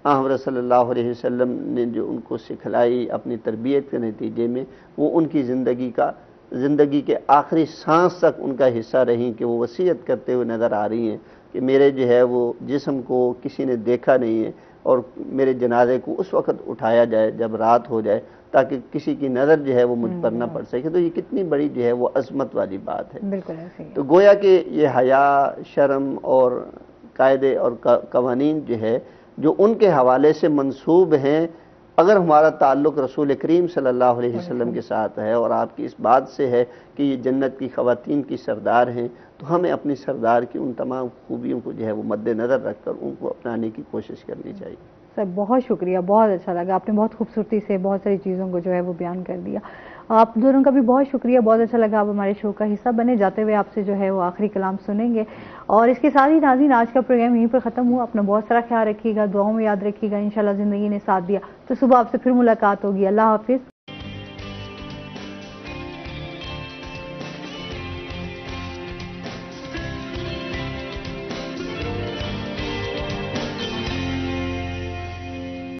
आक़ा सल्लल्लाहु अलैहि वसल्लम ने जो उनको सिखलाई अपनी तरबियत के नतीजे में, वो उनकी ज़िंदगी के आखिरी सांस तक उनका हिस्सा रही कि वो वसीयत करते हुए नज़र आ रही हैं कि मेरे जो है वो जिस्म को किसी ने देखा नहीं है और मेरे जनाजे को उस वक़्त उठाया जाए जब रात हो जाए ताकि किसी की नज़र जो है वो मुझ पर न पड़ सके। तो ये कितनी बड़ी जो है वो अज़मत वाली बात है। बिल्कुल ऐसे ही। तो गोया कि ये हया, शर्म और कायदे और कवानीन जो है जो उनके हवाले से मंसूब हैं, अगर हमारा ताल्लुक़ रसूल करीम सल्लल्लाहु अलैहि वसल्लम के साथ है और आपकी इस बात से है कि ये जन्नत की ख़वातीन की सरदार हैं, तो हमें अपनी सरदार की उन तमाम खूबियों को जो है वो मद्देनज़र रखकर उनको अपनाने की कोशिश करनी चाहिए। सर बहुत शुक्रिया, बहुत अच्छा लगा, आपने बहुत खूबसूरती से बहुत सारी चीज़ों को जो है वो बयान कर दिया। आप दोनों का भी बहुत शुक्रिया, बहुत अच्छा लगा। आप हमारे शो का हिस्सा बने, जाते हुए आपसे जो है वो आखिरी कलाम सुनेंगे। और इसके साथ ही नाज़रीन आज का प्रोग्राम यहीं पर ख़त्म हुआ। अपना बहुत सारा ख्याल रखिएगा, दुआओं में याद रखिएगा। इंशाल्लाह ज़िंदगी ने साथ दिया तो सुबह आपसे फिर मुलाकात होगी। अल्लाह हाफिज़।